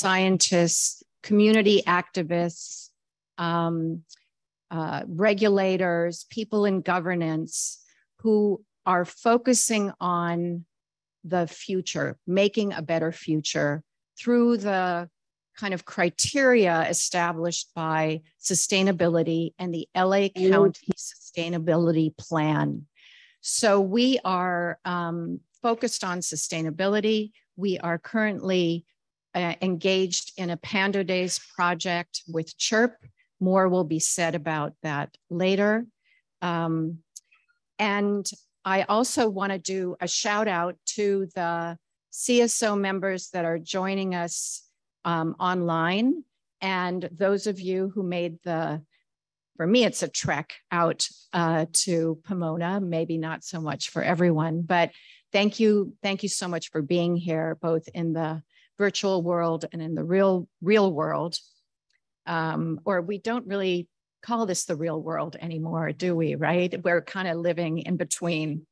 scientists, community activists, regulators, people in governance who are focusing on the future, making a better future through the kind of criteria established by sustainability and the LA County Sustainability Plan. So we are focused on sustainability. We are currently engaged in a Pando Days project with CHERP. More will be said about that later. And I also want to do a shout out to the CSO members that are joining us online, and those of you who made for me, it's a trek out to Pomona, maybe not so much for everyone, but thank you so much for being here, both in the virtual world and in the real world. Or we don't really call this the real world anymore, do we, right? We're kind of living in between.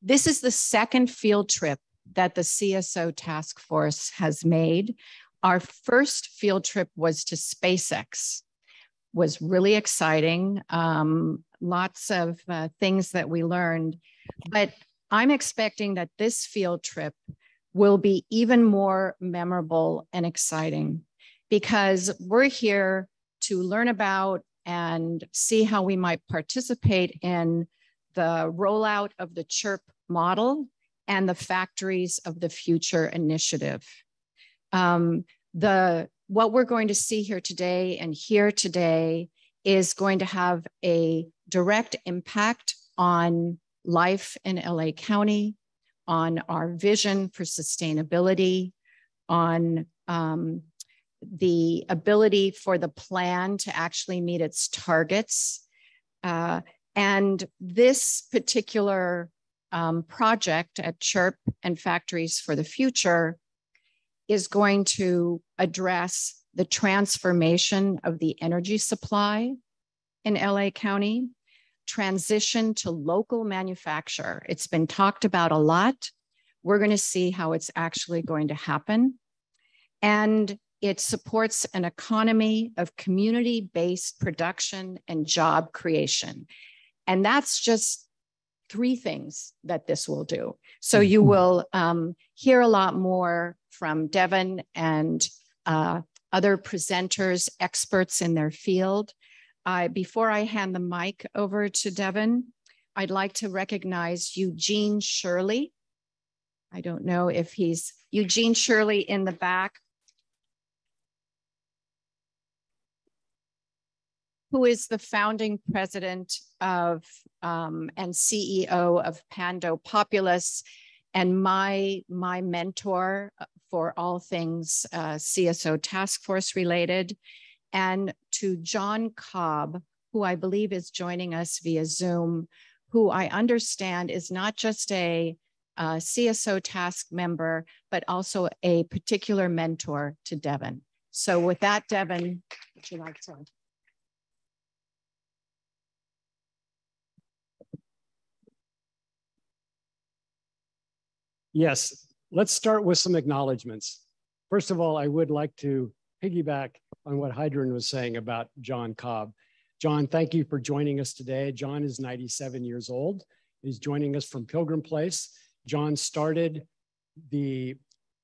This is the second field trip that the CSO task force has made. Our first field trip was to SpaceX. Was really exciting. Lots of things that we learned, but I'm expecting that this field trip will be even more memorable and exciting because we're here to learn about and see how we might participate in the rollout of the CHERP model and the Factories of the Future initiative. What we're going to see here today and hear today is going to have a direct impact on life in LA County, on our vision for sustainability, on the ability for the plan to actually meet its targets. And this particular project at CHERP and Factories for the Future is going to address the transformation of the energy supply in LA County, transition to local manufacture. It's been talked about a lot. We're going to see how it's actually going to happen. And it supports an economy of community-based production and job creation. And that's just 3 things that this will do. So you will hear a lot more from Devin and other presenters, experts in their field. Before I hand the mic over to Devin, I'd like to recognize Eugene Shirley. I don't know if he's Eugene Shirley in the back, who is the founding president of and CEO of Pando Populous, and my mentor for all things CSO task force related, and to John Cobb, who I believe is joining us via Zoom, who I understand is not just a CSO task member, but also a particular mentor to Devin. So with that, Devin, would you like to? Yes, let's start with some acknowledgements. First of all, I would like to piggyback on what Hydron was saying about John Cobb. John, thank you for joining us today. John is 97 years old. He's joining us from Pilgrim Place. John started the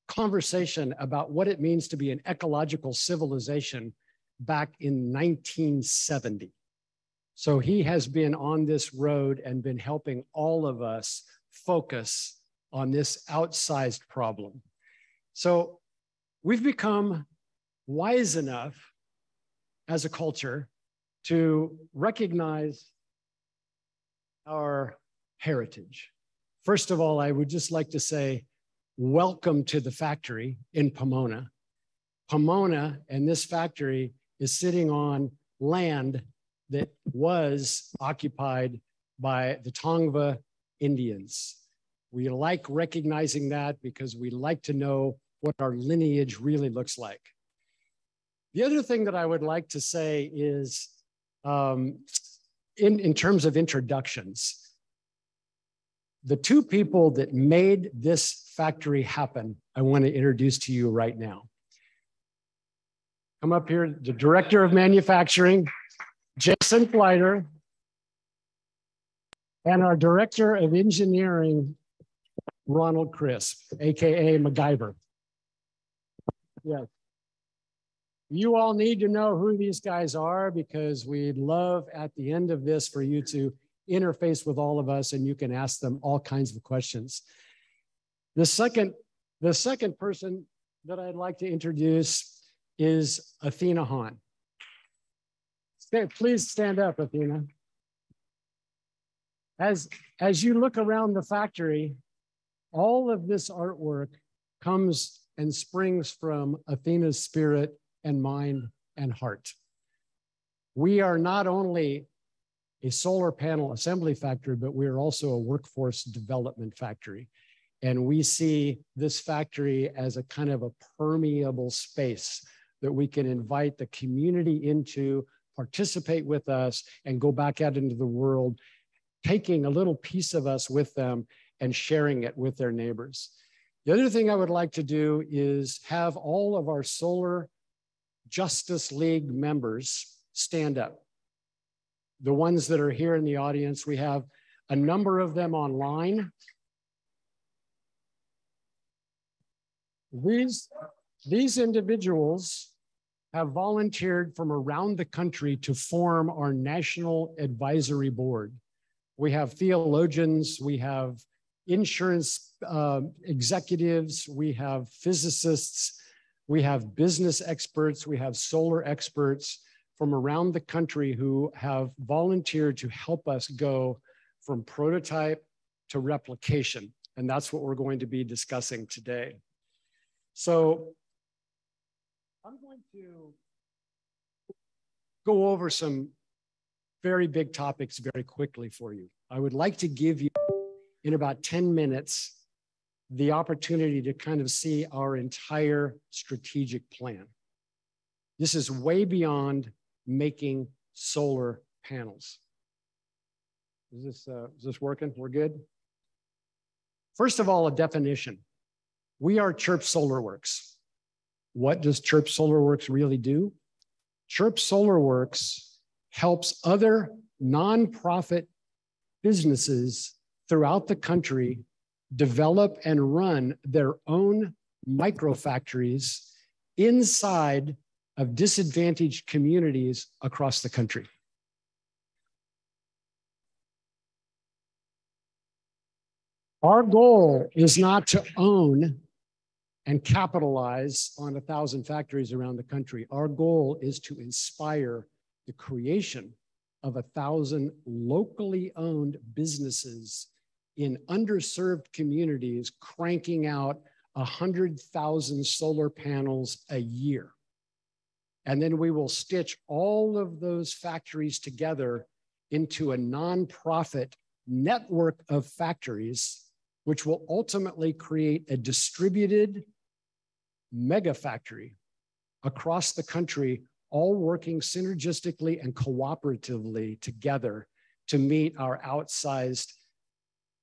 conversation about what it means to be an ecological civilization back in 1970. So he has been on this road and been helping all of us focus on this outsized problem. So we've become wise enough as a culture to recognize our heritage. First of all, I would just like to say, welcome to the factory in Pomona. Pomona and this factory is sitting on land that was occupied by the Tongva Indians. We like recognizing that because we like to know what our lineage really looks like. The other thing that I would like to say is in terms of introductions, the 2 people that made this factory happen, I want to introduce to you right now. come up here, the Director of Manufacturing, Jason Fleiter, and our Director of Engineering, Ronald Crisp, AKA MacGyver. Yes. You all need to know who these guys are because we'd love at the end of this for you to interface with all of us and you can ask them all kinds of questions. The second person that I'd like to introduce is Athena Hahn. Please stand up, Athena. As you look around the factory, all of this artwork comes and springs from Athena's spirit and mind and heart. We are not only a solar panel assembly factory, but we are also a workforce development factory. And we see this factory as a kind of a permeable space that we can invite the community into, participate with us, and go back out into the world, taking a little piece of us with them and sharing it with their neighbors. The other thing I would like to do is have all of our Solar Justice League members stand up. The ones that are here in the audience, we have a number of them online. These individuals have volunteered from around the country to form our National Advisory Board. We have theologians, we have insurance executives, we have physicists, we have business experts, we have solar experts from around the country who have volunteered to help us go from prototype to replication. And that's what we're going to be discussing today. So I'm going to go over some very big topics very quickly for you. I would like to give you, in about 10 minutes, the opportunity to kind of see our entire strategic plan. This is way beyond making solar panels. Is this working? We're good? First of all, a definition. We are CHERP SolarWorks. What does CHERP SolarWorks really do? CHERP SolarWorks helps other nonprofit businesses throughout the country develop and run their own microfactories inside of disadvantaged communities across the country. Our goal is not to own and capitalize on 1,000 factories around the country. Our goal is to inspire the creation of 1,000 locally owned businesses in underserved communities, cranking out 100,000 solar panels a year. And then we will stitch all of those factories together into a nonprofit network of factories, which will ultimately create a distributed mega factory across the country, all working synergistically and cooperatively together to meet our outsized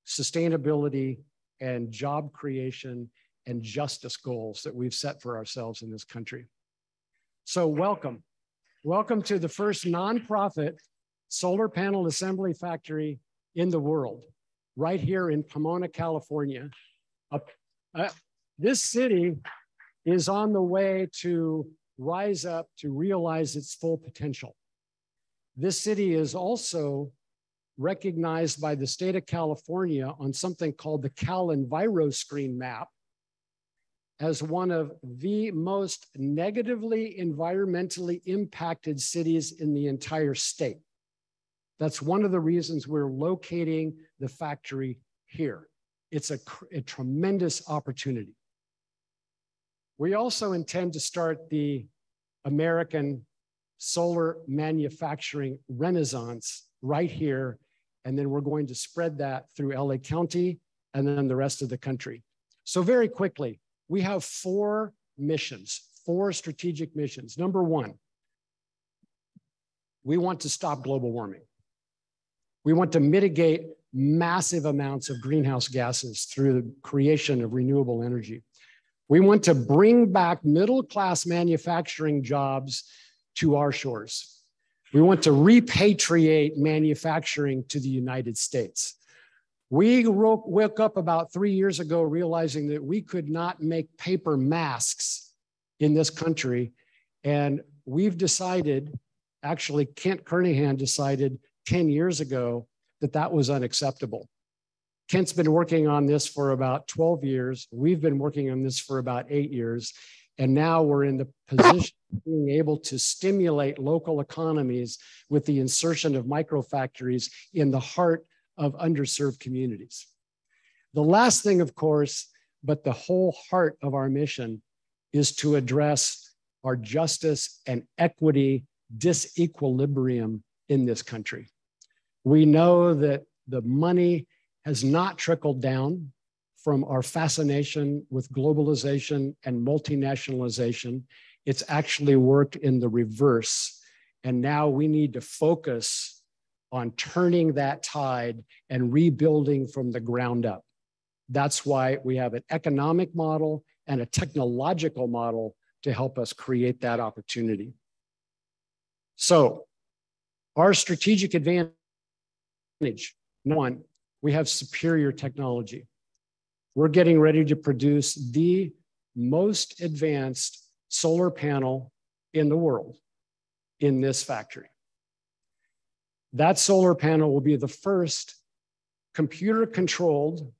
sustainability and job creation and justice goals that we've set for ourselves in this country. So welcome. Welcome to the first nonprofit solar panel assembly factory in the world, right here in Pomona, California. This city is on the way to rise up to realize its full potential. This city is also recognized by the state of California on something called the Cal EnviroScreen map as one of the most negatively environmentally impacted cities in the entire state. That's one of the reasons we're locating the factory here. It's a tremendous opportunity. We also intend to start the American solar manufacturing renaissance right here, and then we're going to spread that through LA County and then the rest of the country. So very quickly, we have 4 missions, 4 strategic missions. Number 1, we want to stop global warming. We want to mitigate massive amounts of greenhouse gases through the creation of renewable energy. We want to bring back middle-class manufacturing jobs to our shores. We want to repatriate manufacturing to the United States. We woke up about 3 years ago realizing that we could not make paper masks in this country. And we've decided, actually Kent Kernahan decided 10 years ago that that was unacceptable. Kent's been working on this for about 12 years. We've been working on this for about 8 years. And now we're in the position of being able to stimulate local economies with the insertion of microfactories in the heart of underserved communities. The last thing, of course, but the whole heart of our mission is to address our justice and equity disequilibrium in this country. We know that the money has not trickled down from our fascination with globalization and multinationalization. It's actually worked in the reverse. And now we need to focus on turning that tide and rebuilding from the ground up. That's why we have an economic model and a technological model to help us create that opportunity. So our strategic advantage, one, we have superior technology. We're getting ready to produce the most advanced solar panel in the world in this factory. That solar panel will be the first computer-controlled,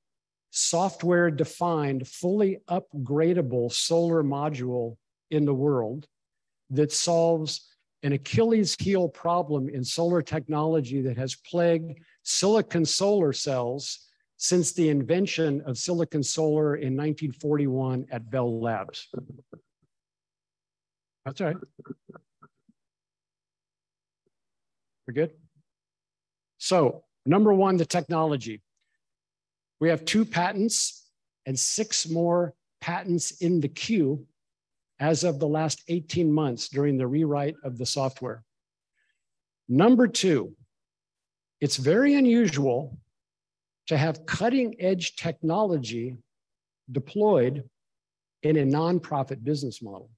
software-defined, fully upgradable solar module in the world that solves an Achilles heel problem in solar technology that has plagued silicon solar cells since the invention of silicon solar in 1941 at Bell Labs. That's all right. We're good? So, number one, the technology. We have 2 patents and 6 more patents in the queue as of the last 18 months during the rewrite of the software. Number 2, it's very unusual to have cutting-edge technology deployed in a nonprofit business model.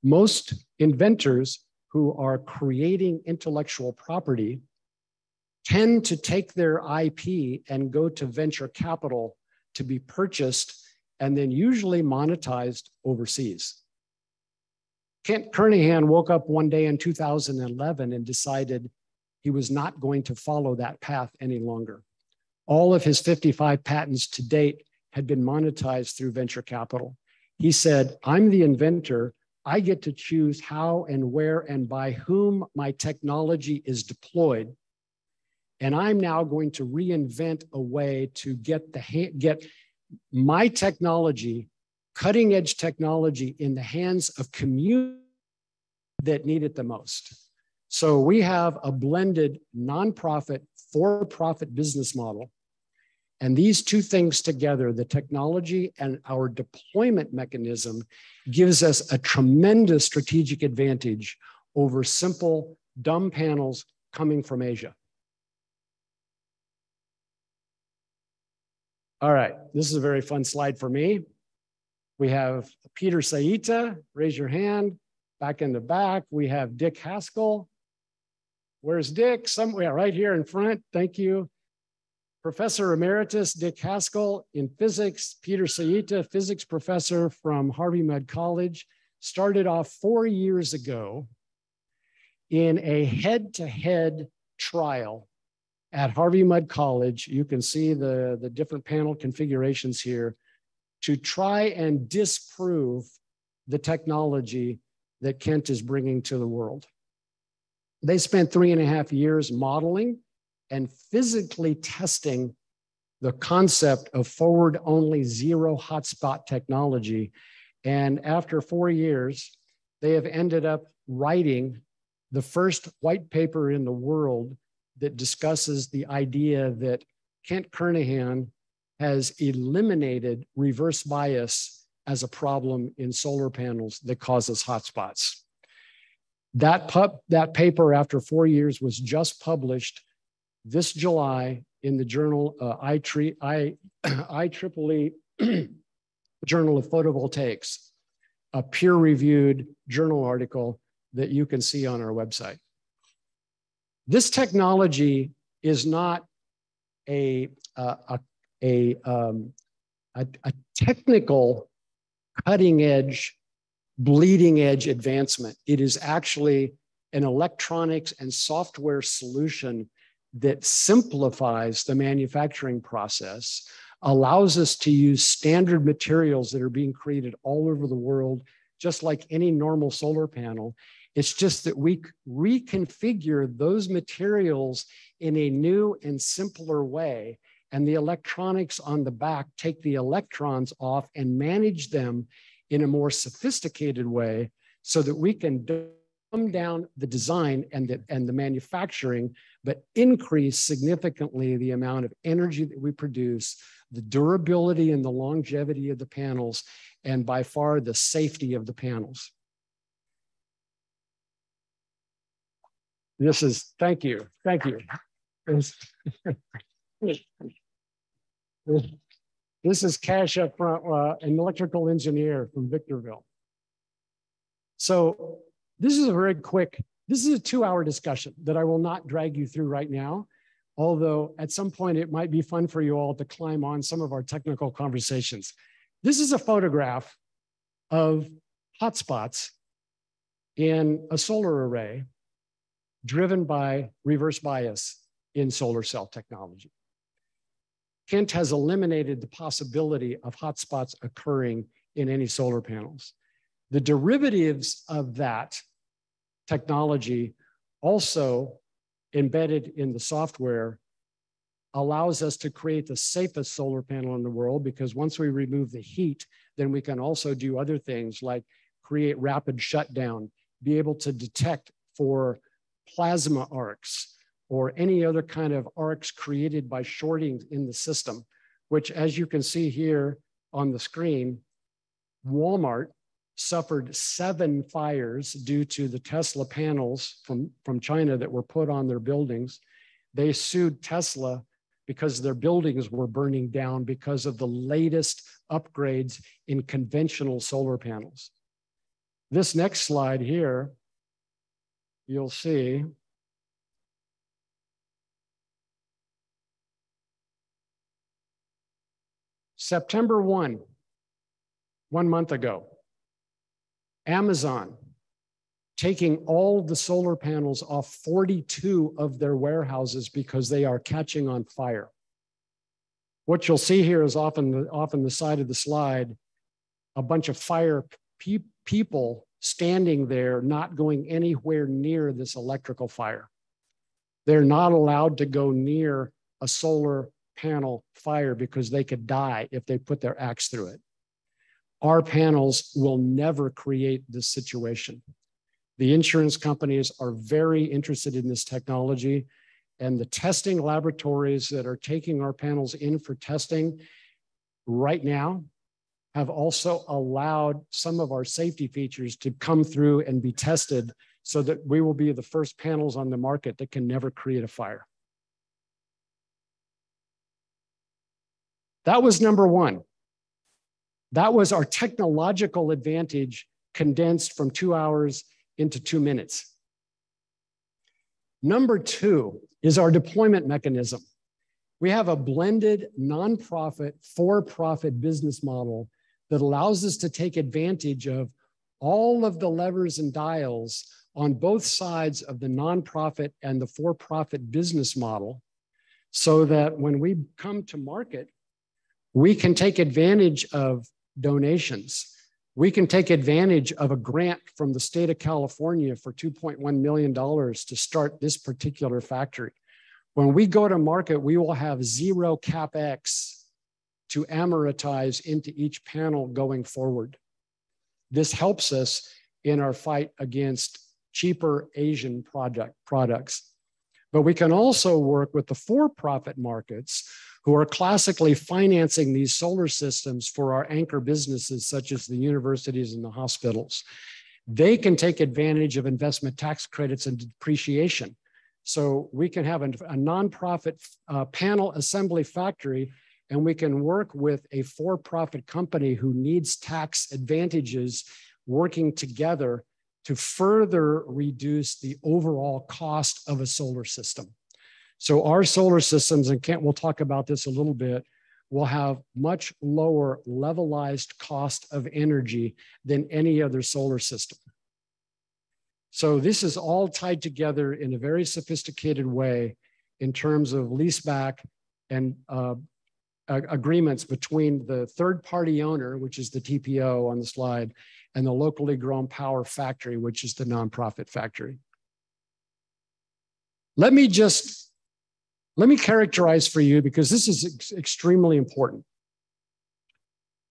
Most inventors who are creating intellectual property tend to take their IP and go to venture capital to be purchased and then usually monetized overseas. Kent Kernahan woke up one day in 2011 and decided he was not going to follow that path any longer. All of his 55 patents to date had been monetized through venture capital. He said, I'm the inventor. I get to choose how and where and by whom my technology is deployed. And I'm now going to reinvent a way to get my technology, cutting edge technology, in the hands of communities that need it the most. So we have a blended nonprofit, for-profit business model. And these 2 things together, the technology and our deployment mechanism, gives us a tremendous strategic advantage over simple, dumb panels coming from Asia. All right, this is a very fun slide for me. We have Peter Saita, raise your hand. Back in the back, we have Dick Haskell. Where's Dick? Somewhere right here in front, thank you. Professor Emeritus Dick Haskell in physics, Peter Saita, physics professor from Harvey Mudd College, started off 4 years ago in a head-to-head trial at Harvey Mudd College. You can see the different panel configurations here to try and disprove the technology that Kent is bringing to the world. They spent 3.5 years modeling and physically testing the concept of forward-only zero hotspot technology. And after 4 years, they have ended up writing the first white paper in the world that discusses the idea that Kent Kernahan has eliminated reverse bias as a problem in solar panels that causes hotspots. That paper, after 4 years, was just published this July in the journal IEEE Journal of Photovoltaics, a peer-reviewed journal article that you can see on our website. This technology is not a technical cutting edge, bleeding edge advancement. It is actually an electronics and software solution that simplifies the manufacturing process, allows us to use standard materials that are being created all over the world, just like any normal solar panel. It's just that we reconfigure those materials in a new and simpler way. And the electronics on the back take the electrons off and manage them in a more sophisticated way so that we can dumb down the design and the manufacturing, but increase significantly the amount of energy that we produce, the durability and the longevity of the panels, and by far the safety of the panels. This is, thank you. This is Cash up front, an electrical engineer from Victorville. So this is a very quick, this is a 2-hour discussion that I will not drag you through right now, although at some point it might be fun for you all to climb on some of our technical conversations. This is a photograph of hotspots in a solar array driven by reverse bias in solar cell technology. Kent has eliminated the possibility of hotspots occurring in any solar panels. The derivatives of that technology, also embedded in the software, allows us to create the safest solar panel in the world, because once we remove the heat, then we can also do other things like create rapid shutdown, be able to detect for plasma arcs or any other kind of arcs created by shorting in the system, which, as you can see here on the screen, Walmart suffered 7 fires due to the Tesla panels from China that were put on their buildings. They sued Tesla because their buildings were burning down because of the latest upgrades in conventional solar panels. This next slide here, you'll see September 1 month ago, Amazon taking all the solar panels off 42 of their warehouses because they are catching on fire. What you'll see here is off on the side of the slide, a bunch of fire people standing there, not going anywhere near this electrical fire. They're not allowed to go near a solar panel fire because they could die if they put their axe through it. Our panels will never create this situation. The insurance companies are very interested in this technology, and the testing laboratories that are taking our panels in for testing right now have also allowed some of our safety features to come through and be tested so that we will be the first panels on the market that can never create a fire. That was number one. That was our technological advantage condensed from 2 hours into 2 minutes. Number two is our deployment mechanism. We have a blended nonprofit, for-profit business model that allows us to take advantage of all of the levers and dials on both sides of the nonprofit and the for-profit business model, so that when we come to market, we can take advantage of donations. We can take advantage of a grant from the state of California for $2.1 million to start this particular factory. When we go to market, we will have 0 CapEx to amortize into each panel going forward. This helps us in our fight against cheaper Asian products. But we can also work with the for-profit markets who are classically financing these solar systems for our anchor businesses, such as the universities and the hospitals. They can take advantage of investment tax credits and depreciation. So we can have a nonprofit panel assembly factory and we can work with a for-profit company who needs tax advantages working together to further reduce the overall cost of a solar system. So our solar systems, and Kent will talk about this a little bit, will have much lower levelized cost of energy than any other solar system. So this is all tied together in a very sophisticated way in terms of leaseback and agreements between the third-party owner, which is the TPO on the slide, and the locally grown power factory, which is the nonprofit factory. Let me characterize for you, because this is extremely important,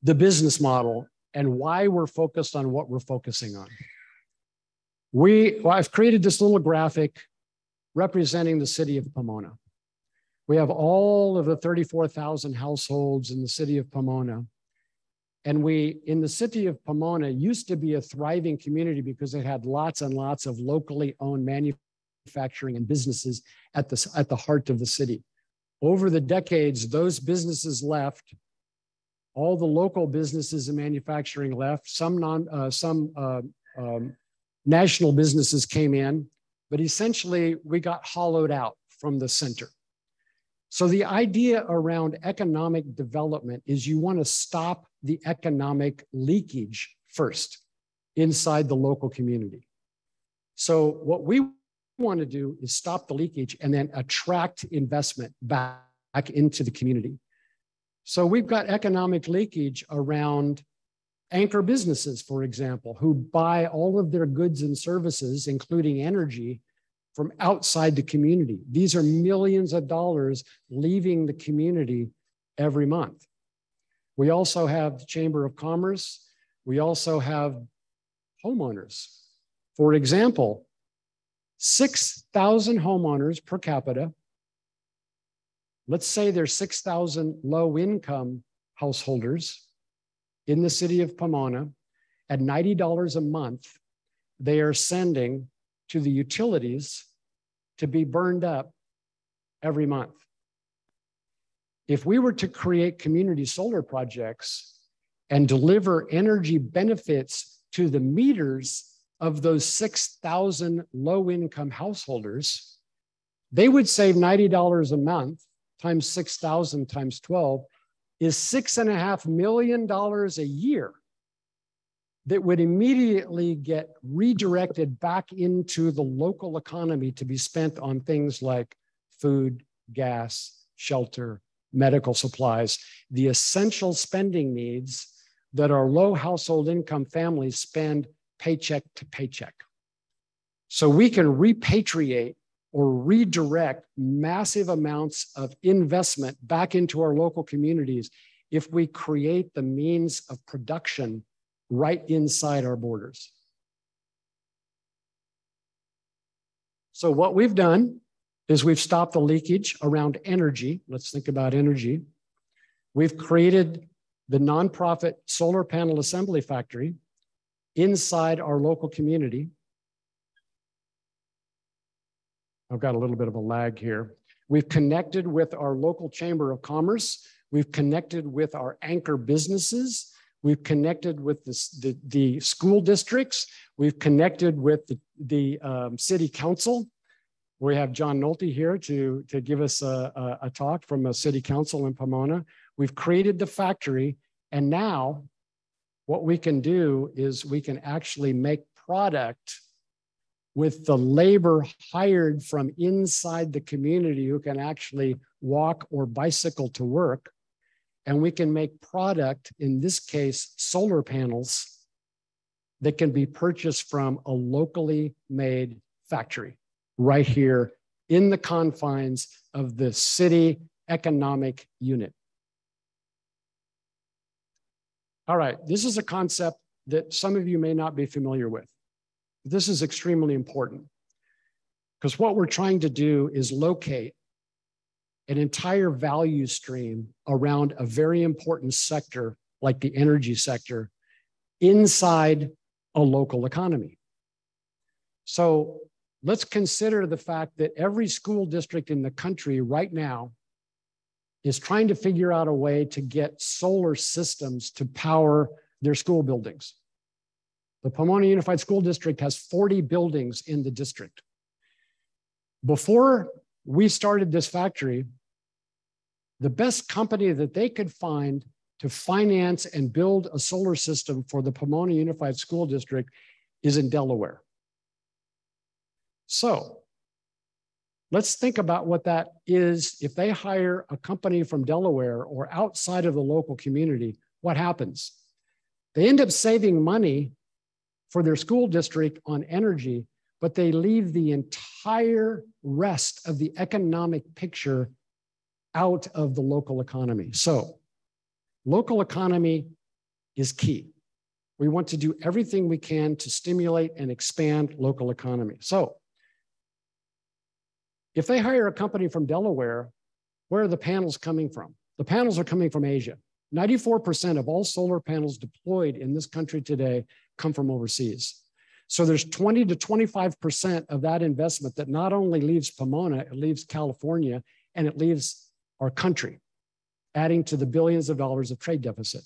the business model and why we're focused on what we're focusing on. I've created this little graphic representing the city of Pomona. We have all of the 34,000 households in the city of Pomona. And in the city of Pomona, used to be a thriving community because it had lots and lots of locally owned manufacturing and businesses at the heart of the city. Over the decades, those businesses left. All the local businesses and manufacturing left. Some national businesses came in, but essentially we got hollowed out from the center. So the idea around economic development is you want to stop the economic leakage first inside the local community. So what we want to do is stop the leakage and then attract investment back into the community. So we've got economic leakage around anchor businesses, for example, who buy all of their goods and services, including energy, from outside the community. These are millions of dollars leaving the community every month. We also have the Chamber of Commerce. We also have homeowners. For example, 6,000 homeowners per capita. Let's say there's 6,000 low-income householders in the city of Pomona. At $90 a month, they are sending to the utilities to be burned up every month. If we were to create community solar projects and deliver energy benefits to the meters of those 6,000 low-income householders, they would save $90 a month times 6,000 times 12 is $6.5 million a year that would immediately get redirected back into the local economy to be spent on things like food, gas, shelter, medical supplies, the essential spending needs that our low household income families spend paycheck to paycheck. So we can repatriate or redirect massive amounts of investment back into our local communities if we create the means of production right inside our borders. So what we've done is we've stopped the leakage around energy. Let's think about energy. We've created the nonprofit solar panel assembly factory inside our local community. I've got a little bit of a lag here. We've connected with our local Chamber of Commerce. We've connected with our anchor businesses. We've connected with the school districts. We've connected with the city council. We have John Nolte here to give us a talk from a city council in Pomona. We've created the factory, and now what we can do is we can actually make product with the labor hired from inside the community who can actually walk or bicycle to work. And we can make product, in this case, solar panels, that can be purchased from a locally made factory right here in the confines of the city economic unit. All right, this is a concept that some of you may not be familiar with. This is extremely important because what we're trying to do is locate an entire value stream around a very important sector like the energy sector inside a local economy. So let's consider the fact that every school district in the country right now is trying to figure out a way to get solar systems to power their school buildings. The Pomona Unified School District has 40 buildings in the district. Before we started this factory, the best company that they could find to finance and build a solar system for the Pomona Unified School District is in Delaware. So let's think about what that is. If they hire a company from Delaware or outside of the local community, what happens? They end up saving money for their school district on energy, but they leave the entire rest of the economic picture out of the local economy. So local economy is key. We want to do everything we can to stimulate and expand local economy. So if they hire a company from Delaware, where are the panels coming from? The panels are coming from Asia. 94% of all solar panels deployed in this country today come from overseas. So there's 20 to 25% of that investment that not only leaves Pomona, it leaves California, and it leaves our country, adding to the billions of dollars of trade deficit.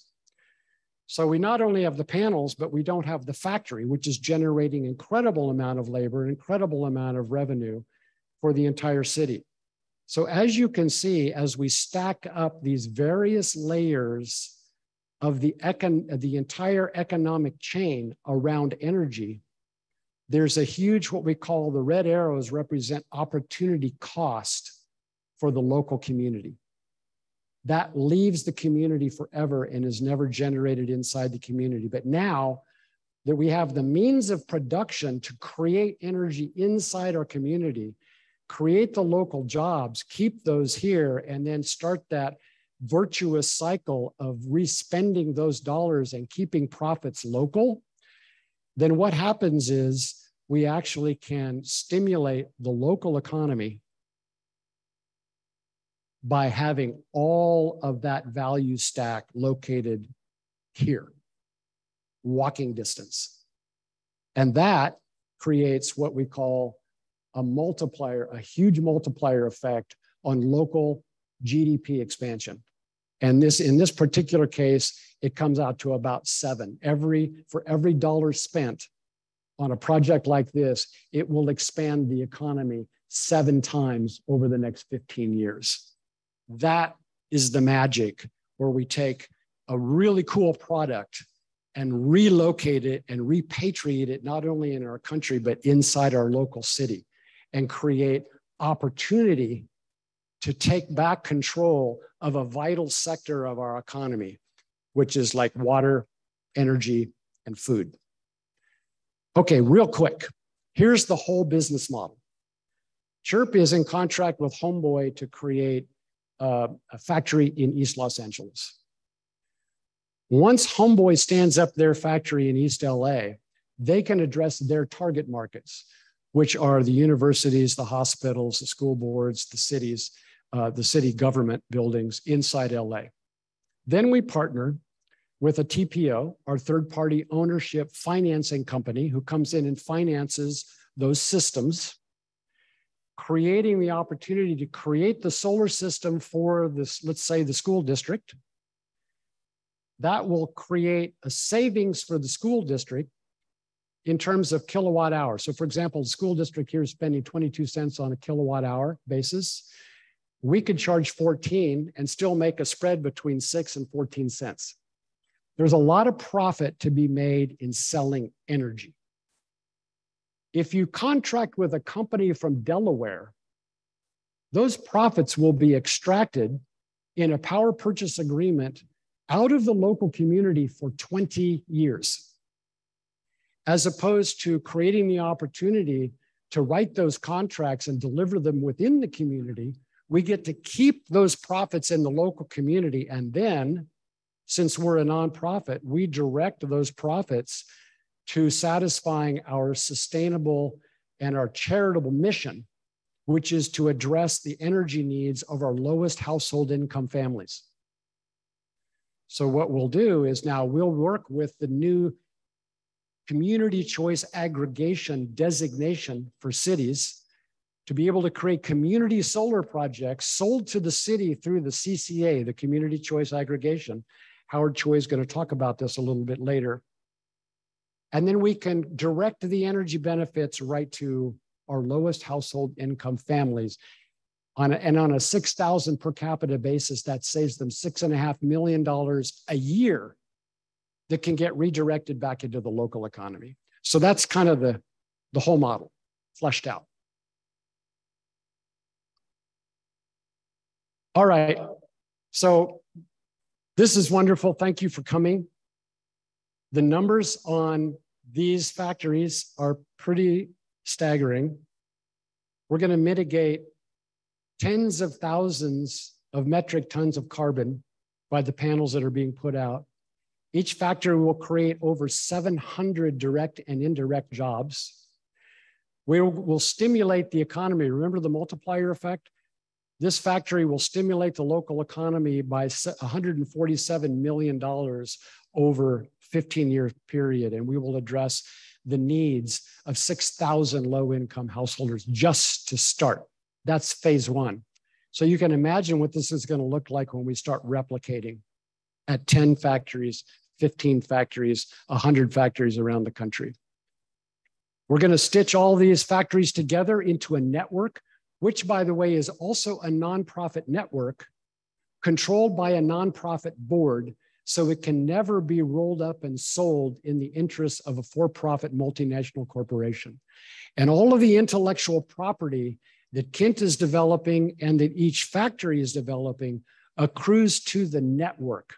So we not only have the panels, but we don't have the factory, which is generating incredible amount of labor, an incredible amount of revenue for the entire city. So as you can see, as we stack up these various layers of the entire economic chain around energy, there's a huge, what we call the red arrows represent opportunity cost for the local community. That leaves the community forever and is never generated inside the community. But now that we have the means of production to create energy inside our community, create the local jobs, keep those here, and then start that virtuous cycle of respending those dollars and keeping profits local, then what happens is we actually can stimulate the local economy by having all of that value stack located here, walking distance. And that creates what we call a multiplier, a huge multiplier effect on local GDP expansion. And in this particular case, it comes out to about 7. For every dollar spent on a project like this, it will expand the economy 7 times over the next 15 years. That is the magic, where we take a really cool product and relocate it and repatriate it, not only in our country, but inside our local city, and create opportunity to take back control of a vital sector of our economy, which is like water, energy, and food. Okay, real quick, here's the whole business model. CHERP is in contract with Homeboy to create a factory in East Los Angeles. Once Homeboy stands up their factory in East LA, they can address their target markets, which are the universities, the hospitals, the school boards, the cities, the city government buildings inside LA. Then we partner with a TPO, our third-party ownership financing company, who comes in and finances those systems, creating the opportunity to create the solar system for this, let's say, the school district. That will create a savings for the school district in terms of kilowatt hour. So for example, the school district here is spending 22 cents on a kilowatt hour basis. We could charge 14 and still make a spread between 6 and 14 cents. There's a lot of profit to be made in selling energy. If you contract with a company from Delaware, those profits will be extracted in a power purchase agreement out of the local community for 20 years, as opposed to creating the opportunity to write those contracts and deliver them within the community. We get to keep those profits in the local community. And then, since we're a nonprofit, we direct those profits to satisfying our sustainable and our charitable mission, which is to address the energy needs of our lowest household income families. So what we'll do is now we'll work with the new community choice aggregation designation for cities to be able to create community solar projects sold to the city through the CCA, the Community Choice Aggregation. Howard Choi is going to talk about this a little bit later. And then we can direct the energy benefits right to our lowest household income families. On a 6,000 per capita basis, that saves them $6.5 million a year that can get redirected back into the local economy. So that's kind of the whole model fleshed out. All right, so this is wonderful. Thank you for coming. The numbers on these factories are pretty staggering. We're going to mitigate tens of thousands of metric tons of carbon by the panels that are being put out. Each factory will create over 700 direct and indirect jobs. We will stimulate the economy. Remember the multiplier effect? This factory will stimulate the local economy by $147 million over a 15-year period, and we will address the needs of 6,000 low-income householders just to start. That's phase one. So you can imagine what this is going to look like when we start replicating at 10 factories, 15 factories, 100 factories around the country. We're going to stitch all these factories together into a network, which, by the way, is also a nonprofit network controlled by a nonprofit board, so it can never be rolled up and sold in the interests of a for-profit multinational corporation. And all of the intellectual property that Kent is developing and that each factory is developing accrues to the network.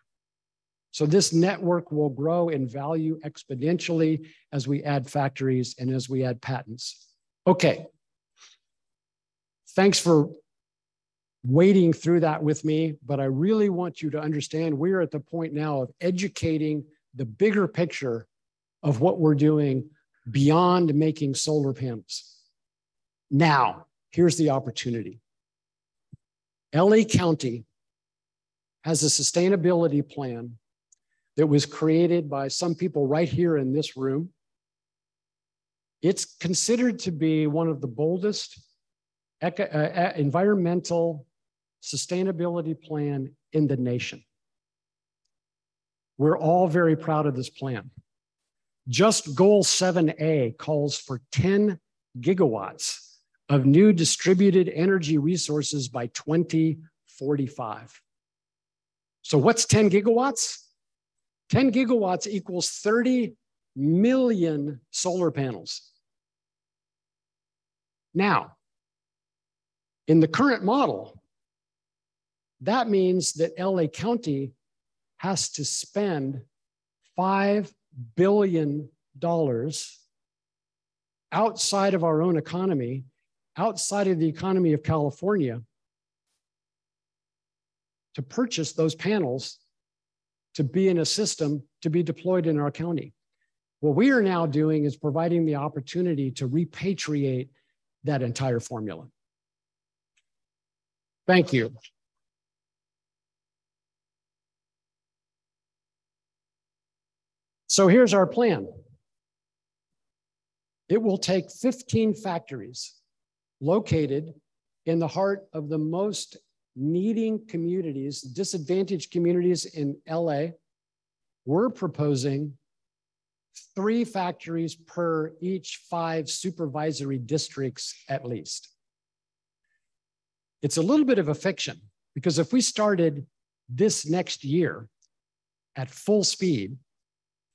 So this network will grow in value exponentially as we add factories and as we add patents. Okay. Thanks for wading through that with me, but I really want you to understand we're at the point now of educating the bigger picture of what we're doing beyond making solar panels. Now, here's the opportunity. LA County has a sustainability plan that was created by some people right here in this room. It's considered to be one of the boldest environmental sustainability plan in the nation. We're all very proud of this plan. Just Goal 7A calls for 10 gigawatts of new distributed energy resources by 2045. So what's 10 gigawatts? 10 gigawatts equals 30 million solar panels. Now, in the current model, that means that LA County has to spend $5 billion outside of our own economy, outside of the economy of California, to purchase those panels to be in a system to be deployed in our county. What we are now doing is providing the opportunity to repatriate that entire formula. Thank you. So here's our plan. It will take 15 factories located in the heart of the most needing communities, disadvantaged communities in LA. We're proposing 3 factories per each 5 supervisory districts at least. It's a little bit of a fiction because if we started this next year at full speed,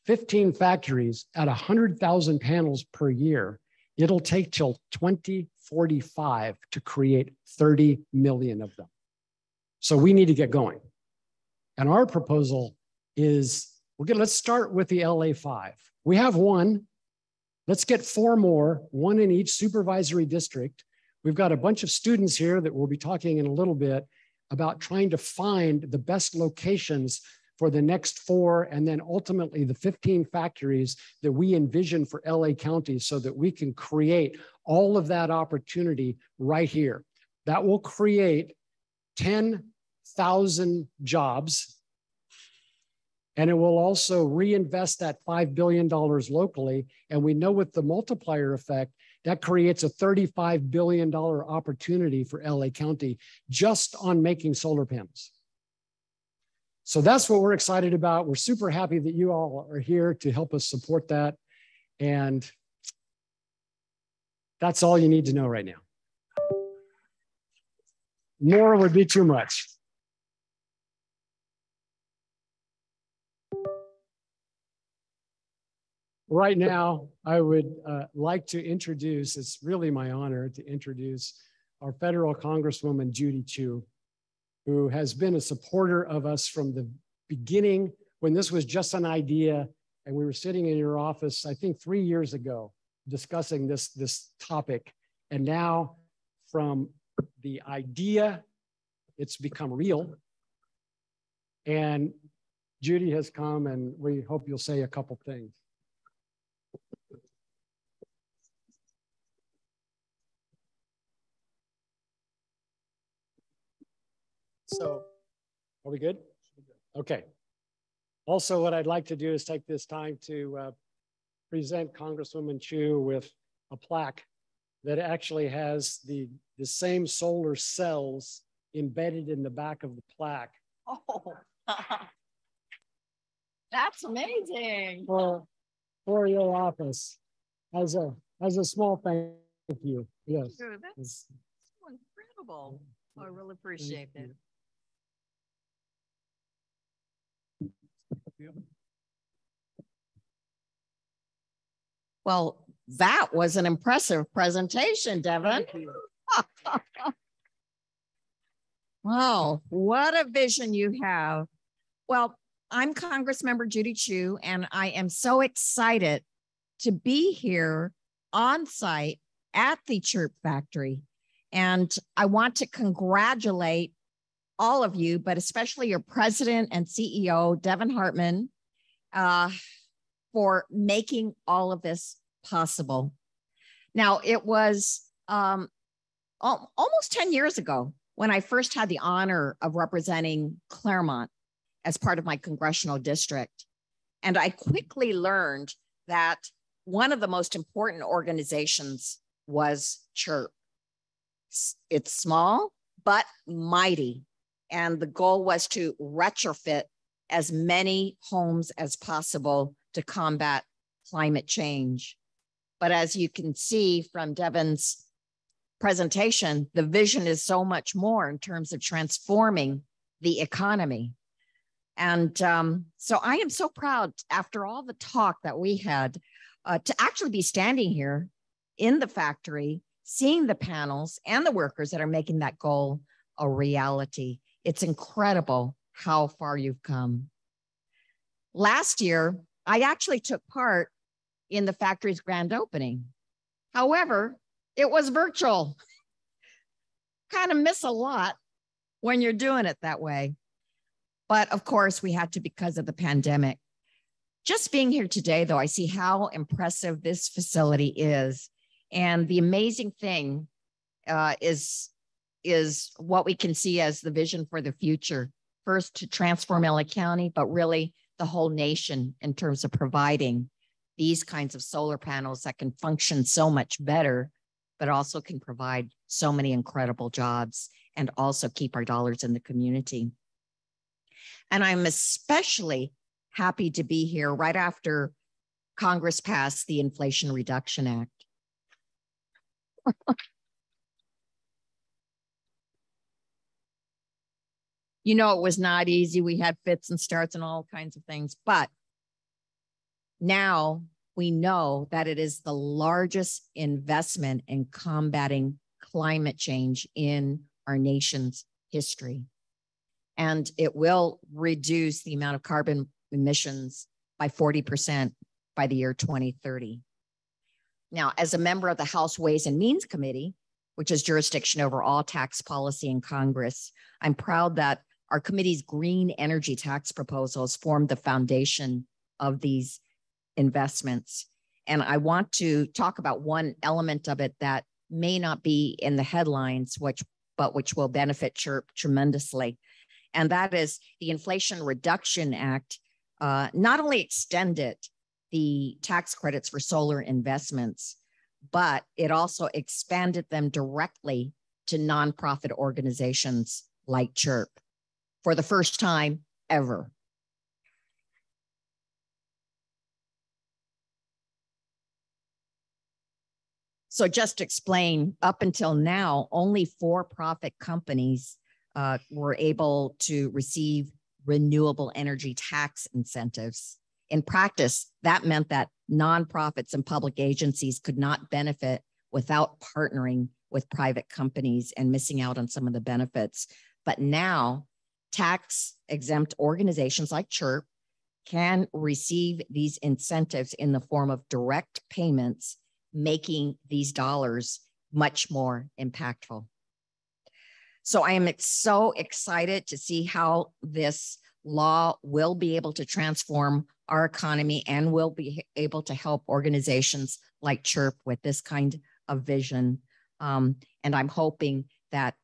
15 factories at 100,000 panels per year, it'll take till 2045 to create 30 million of them. So we need to get going. And our proposal is, let's start with the LA 5. We have 1. Let's get 4 more, 1 in each supervisory district. We've got a bunch of students here that we'll be talking in a little bit about trying to find the best locations for the next 4, and then ultimately the 15 factories that we envision for LA County so that we can create all of that opportunity right here. That will create 10,000 jobs, and it will also reinvest that $5 billion locally. And we know with the multiplier effect That creates a $35 billion opportunity for LA County just on making solar panels. So that's what we're excited about. We're super happy that you all are here to help us support that. And that's all you need to know right now. More would be too much. Right now, I would like to introduce, it's really my honor to introduce our federal Congresswoman, Judy Chu, who has been a supporter of us from the beginning when this was just an idea and we were sitting in your office, I think 3 years ago, discussing this topic. And now from the idea, it's become real. And Judy has come and we hope you'll say a couple things. So, are we good? Okay. Also, what I'd like to do is take this time to present Congresswoman Chu with a plaque that actually has the same solar cells embedded in the back of the plaque. Oh, that's amazing. For your office as a small thank you. Yes. That's so incredible. I really appreciate it. Well, that was an impressive presentation, Devin. Wow, what a vision you have. Well, I'm Congressmember Judy Chu, and I am so excited to be here on site at the CHERP factory. And I want to congratulate all of you, but especially your president and CEO, Devin Hartman, for making all of this possible. Now, it was almost 10 years ago when I first had the honor of representing Claremont as part of my congressional district. And I quickly learned that one of the most important organizations was CHERP. It's small, but mighty. And the goal was to retrofit as many homes as possible to combat climate change. But as you can see from Devin's presentation, the vision is so much more in terms of transforming the economy. And so I am so proud, after all the talk that we had, to actually be standing here in the factory, seeing the panels and the workers that are making that goal a reality. It's incredible how far you've come. Last year, I actually took part in the factory's grand opening. However, it was virtual. Kind of miss a lot when you're doing it that way. But of course, we had to because of the pandemic. Just being here today, though, I see how impressive this facility is. And the amazing thing is what we can see as the vision for the future. First, to transform LA County, but really the whole nation in terms of providing these kinds of solar panels that can function so much better, but also can provide so many incredible jobs and also keep our dollars in the community. And I'm especially happy to be here right after Congress passed the Inflation Reduction Act. You know, it was not easy. We had fits and starts and all kinds of things, but now we know that it is the largest investment in combating climate change in our nation's history. And it will reduce the amount of carbon emissions by 40% by the year 2030. Now, as a member of the House Ways and Means Committee, which is jurisdiction over all tax policy in Congress, I'm proud that our committee's green energy tax proposals formed the foundation of these investments. And I want to talk about one element of it that may not be in the headlines, but which will benefit CHERP tremendously. And that is the Inflation Reduction Act not only extended the tax credits for solar investments, but it also expanded them directly to nonprofit organizations like CHERP for the first time ever. So just to explain, up until now, only for-profit companies were able to receive renewable energy tax incentives. In practice, that meant that nonprofits and public agencies could not benefit without partnering with private companies and missing out on some of the benefits. But now, tax-exempt organizations like CHERP can receive these incentives in the form of direct payments, making these dollars much more impactful. So I am so excited to see how this law will be able to transform our economy and will be able to help organizations like CHERP with this kind of vision. And I'm hoping that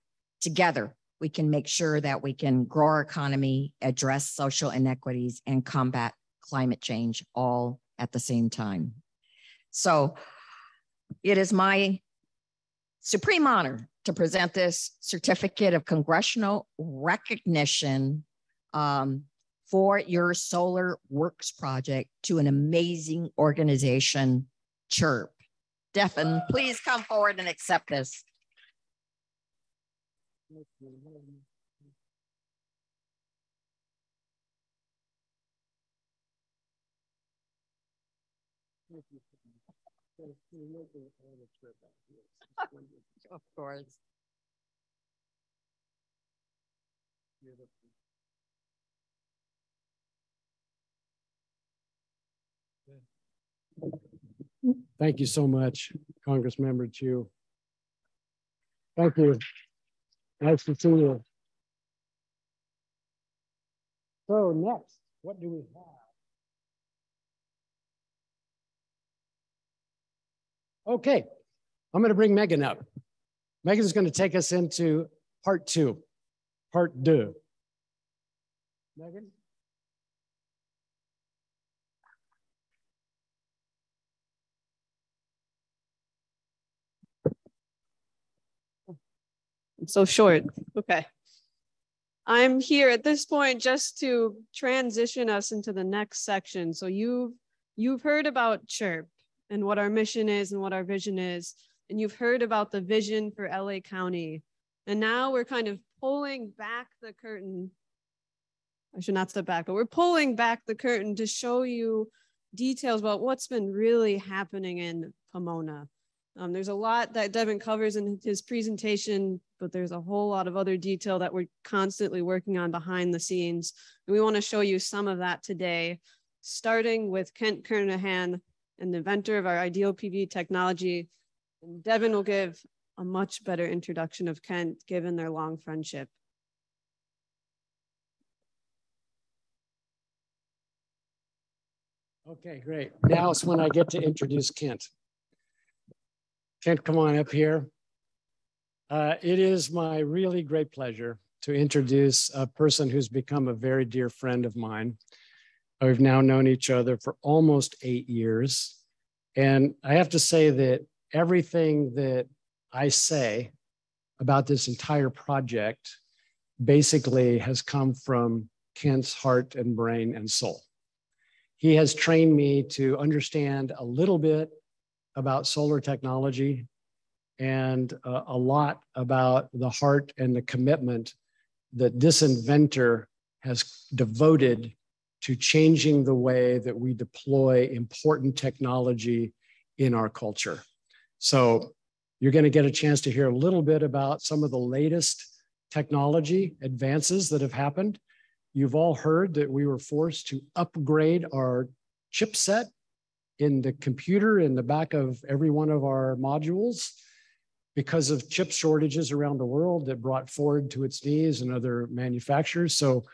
together we can make sure that we can grow our economy, address social inequities, and combat climate change all at the same time. So it is my supreme honor to present this certificate of congressional recognition for your Solar Works project to an amazing organization, CHERP. Devin, please come forward and accept this. Of course. Thank you so much, Congressmember Chu. Thank you. Nice to see you. So next, what do we have? Okay, I'm going to bring Megan up. Megan's going to take us into part two. Megan? So short. Okay. I'm here at this point just to transition us into the next section. So you've heard about CHERP and what our mission is and what our vision is, and you've heard about the vision for LA County. And now we're kind of pulling back the curtain. I should not step back, but we're pulling back the curtain to show you details about what's been really happening in Pomona. There's a lot that Devin covers in his presentation, but there's a whole lot of other detail that we're constantly working on behind the scenes. And we want to show you some of that today, starting with Kent Kernahan, an inventor of our idealPV technology. And Devin will give a much better introduction of Kent, given their long friendship. Okay, great. Now it's when I get to introduce Kent. Kent, come on up here. It is my really great pleasure to introduce a person who's become a very dear friend of mine. We've now known each other for almost 8 years. And I have to say that everything that I say about this entire project basically has come from Kent's heart and brain and soul. He has trained me to understand a little bit about solar technology and a lot about the heart and the commitment that this inventor has devoted to changing the way that we deploy important technology in our culture. So you're going to get a chance to hear a little bit about some of the latest technology advances that have happened. You've all heard that we were forced to upgrade our chipset in the computer in the back of every one of our modules because of chip shortages around the world that brought Ford to its knees and other manufacturers. So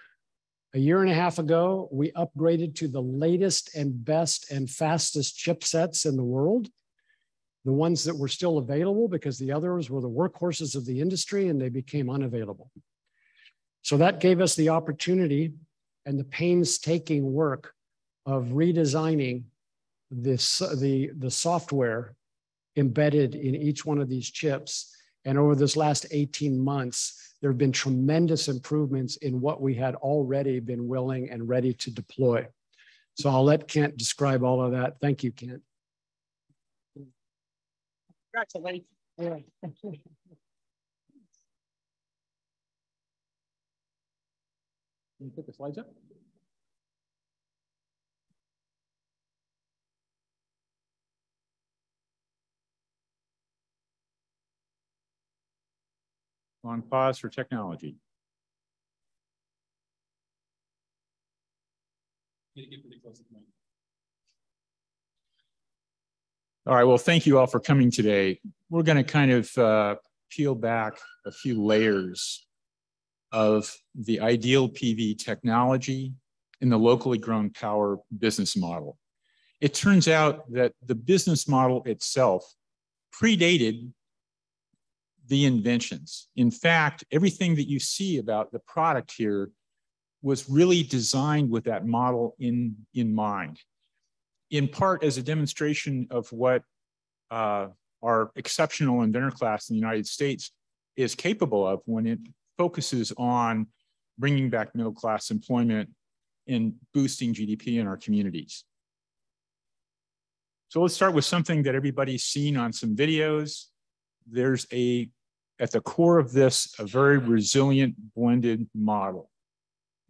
a year and a half ago, we upgraded to the latest and best and fastest chipsets in the world, the ones that were still available because the others were the workhorses of the industry and they became unavailable. So that gave us the opportunity and the painstaking work of redesigning the software embedded in each one of these chips. And over this last 18 months, there have been tremendous improvements in what we had already been willing and ready to deploy. So I'll let Kent describe all of that. Thank you, Kent. Congratulations. Can you put the slides up? Long pause for technology. All right, well, thank you all for coming today. We're going to kind of peel back a few layers of the idealPV technology and the locally grown power business model. It turns out that the business model itself predated the inventions. In fact, everything that you see about the product here was really designed with that model in mind, in part as a demonstration of what our exceptional inventor class in the United States is capable of when it focuses on bringing back middle-class employment and boosting GDP in our communities. So let's start with something that everybody's seen on some videos. There's at the core of this, a very resilient blended model.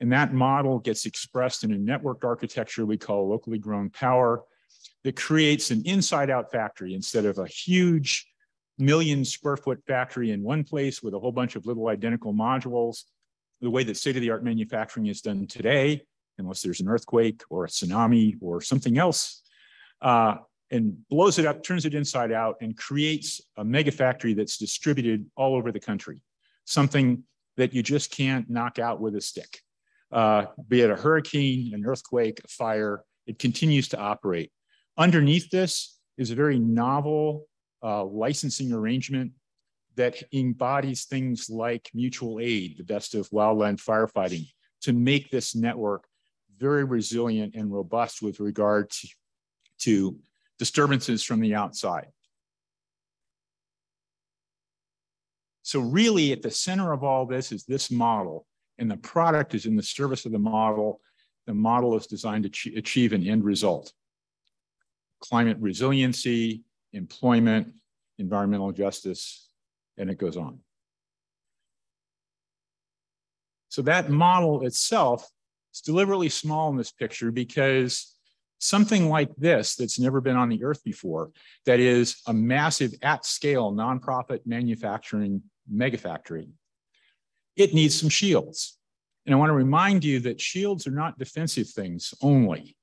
And that model gets expressed in a networked architecture we call locally grown power that creates an inside-out factory instead of a huge million-square-foot factory in one place with a whole bunch of little identical modules, the way that state-of-the-art manufacturing is done today, unless there's an earthquake or a tsunami or something else, and blows it up, turns it inside out, and creates a mega factory that's distributed all over the country, something that you just can't knock out with a stick. Be it a hurricane, an earthquake, a fire, it continues to operate. Underneath this is a very novel licensing arrangement that embodies things like mutual aid, the best of wildland firefighting, to make this network very resilient and robust with regard to disturbances from the outside. So really at the center of all this is this model, and the product is in the service of the model. The model is designed to achieve an end result: climate resiliency, employment, environmental justice, and it goes on. So that model itself is deliberately small in this picture because something like this that's never been on the earth before, that is a massive at-scale nonprofit manufacturing megafactory, it needs some shields. And I want to remind you that shields are not defensive things only.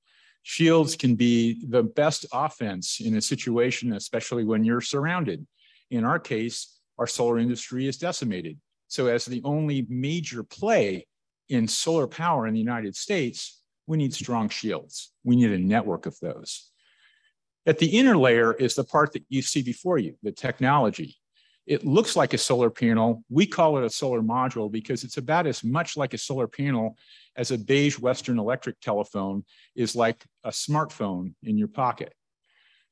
Shields can be the best offense in a situation, especially when you're surrounded. In our case, our solar industry is decimated. So as the only major play in solar power in the United States, we need strong shields. We need a network of those. At the inner layer is the part that you see before you, the technology. It looks like a solar panel. We call it a solar module because it's about as much like a solar panel as a beige Western Electric telephone is like a smartphone in your pocket.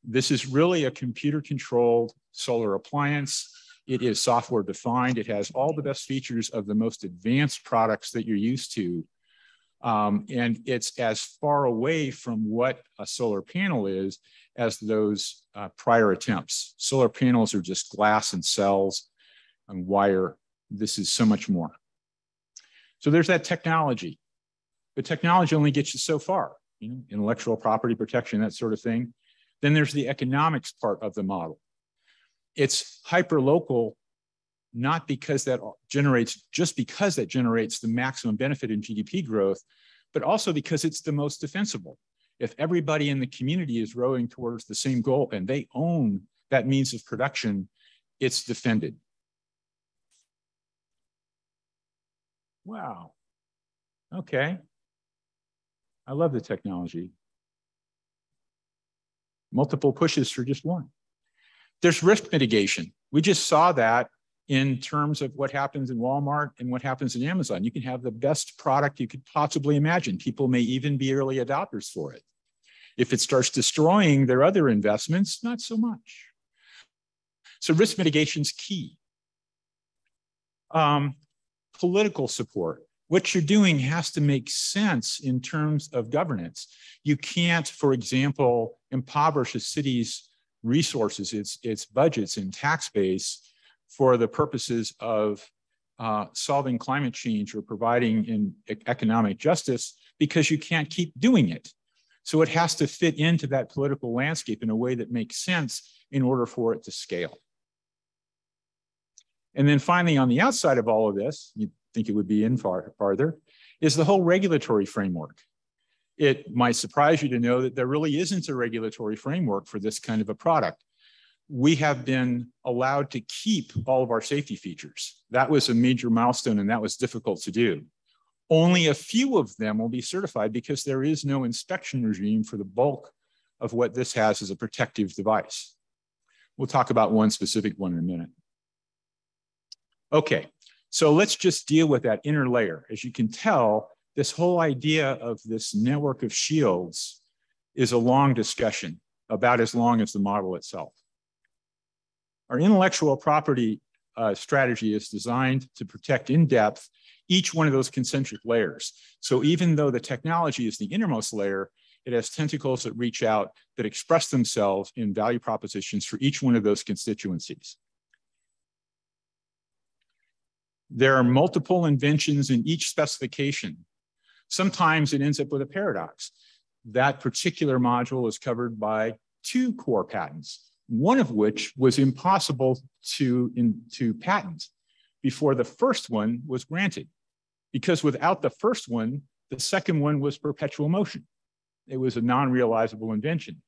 This is really a computer-controlled solar appliance. It is software defined. It has all the best features of the most advanced products that you're used to. And it's as far away from what a solar panel is as those prior attempts. Solar panels are just glass and cells and wire. This is so much more. So there's that technology. But technology only gets you so far, you know, intellectual property protection, that sort of thing. Then there's the economics part of the model. It's hyper-local, not because that generates, just because that generates the maximum benefit in GDP growth, but also because it's the most defensible. If everybody in the community is rowing towards the same goal and they own that means of production, it's defended. Wow. Okay. I love the technology. Multiple pushes for just one. There's risk mitigation. We just saw that in terms of what happens in Walmart and what happens in Amazon. You can have the best product you could possibly imagine. People may even be early adopters for it. If it starts destroying their other investments, not so much. So risk mitigation is key. Political support. What you're doing has to make sense in terms of governance. You can't, for example, impoverish a city's resources, its budgets and tax base for the purposes of solving climate change or providing economic justice, because you can't keep doing it. So it has to fit into that political landscape in a way that makes sense in order for it to scale. And then finally, on the outside of all of this, you'd think it would be in farther, is the whole regulatory framework. It might surprise you to know that there really isn't a regulatory framework for this kind of a product. We have been allowed to keep all of our safety features. That was a major milestone, and that was difficult to do. Only a few of them will be certified because there is no inspection regime for the bulk of what this has as a protective device. We'll talk about one specific one in a minute. Okay, so let's just deal with that inner layer. As you can tell, this whole idea of this network of shields is a long discussion, about as long as the model itself. Our intellectual property strategy is designed to protect in depth each one of those concentric layers. So even though the technology is the innermost layer, it has tentacles that reach out, that express themselves in value propositions for each one of those constituencies. There are multiple inventions in each specification. Sometimes it ends up with a paradox. That particular module is covered by 2 core patents, one of which was impossible to patent before the first one was granted. Because without the first one, the second one was perpetual motion. It was a non-realizable invention.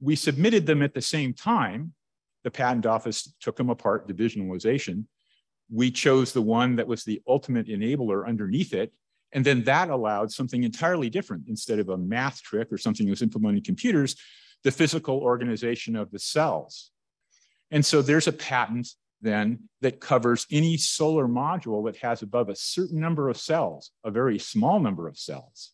We submitted them at the same time. The patent office took them apart, divisionalization. We chose the one that was the ultimate enabler underneath it. And then that allowed something entirely different. Instead of a math trick or something that was implementing computers, the physical organization of the cells. And so there's a patent then that covers any solar module that has above a certain number of cells, a very small number of cells,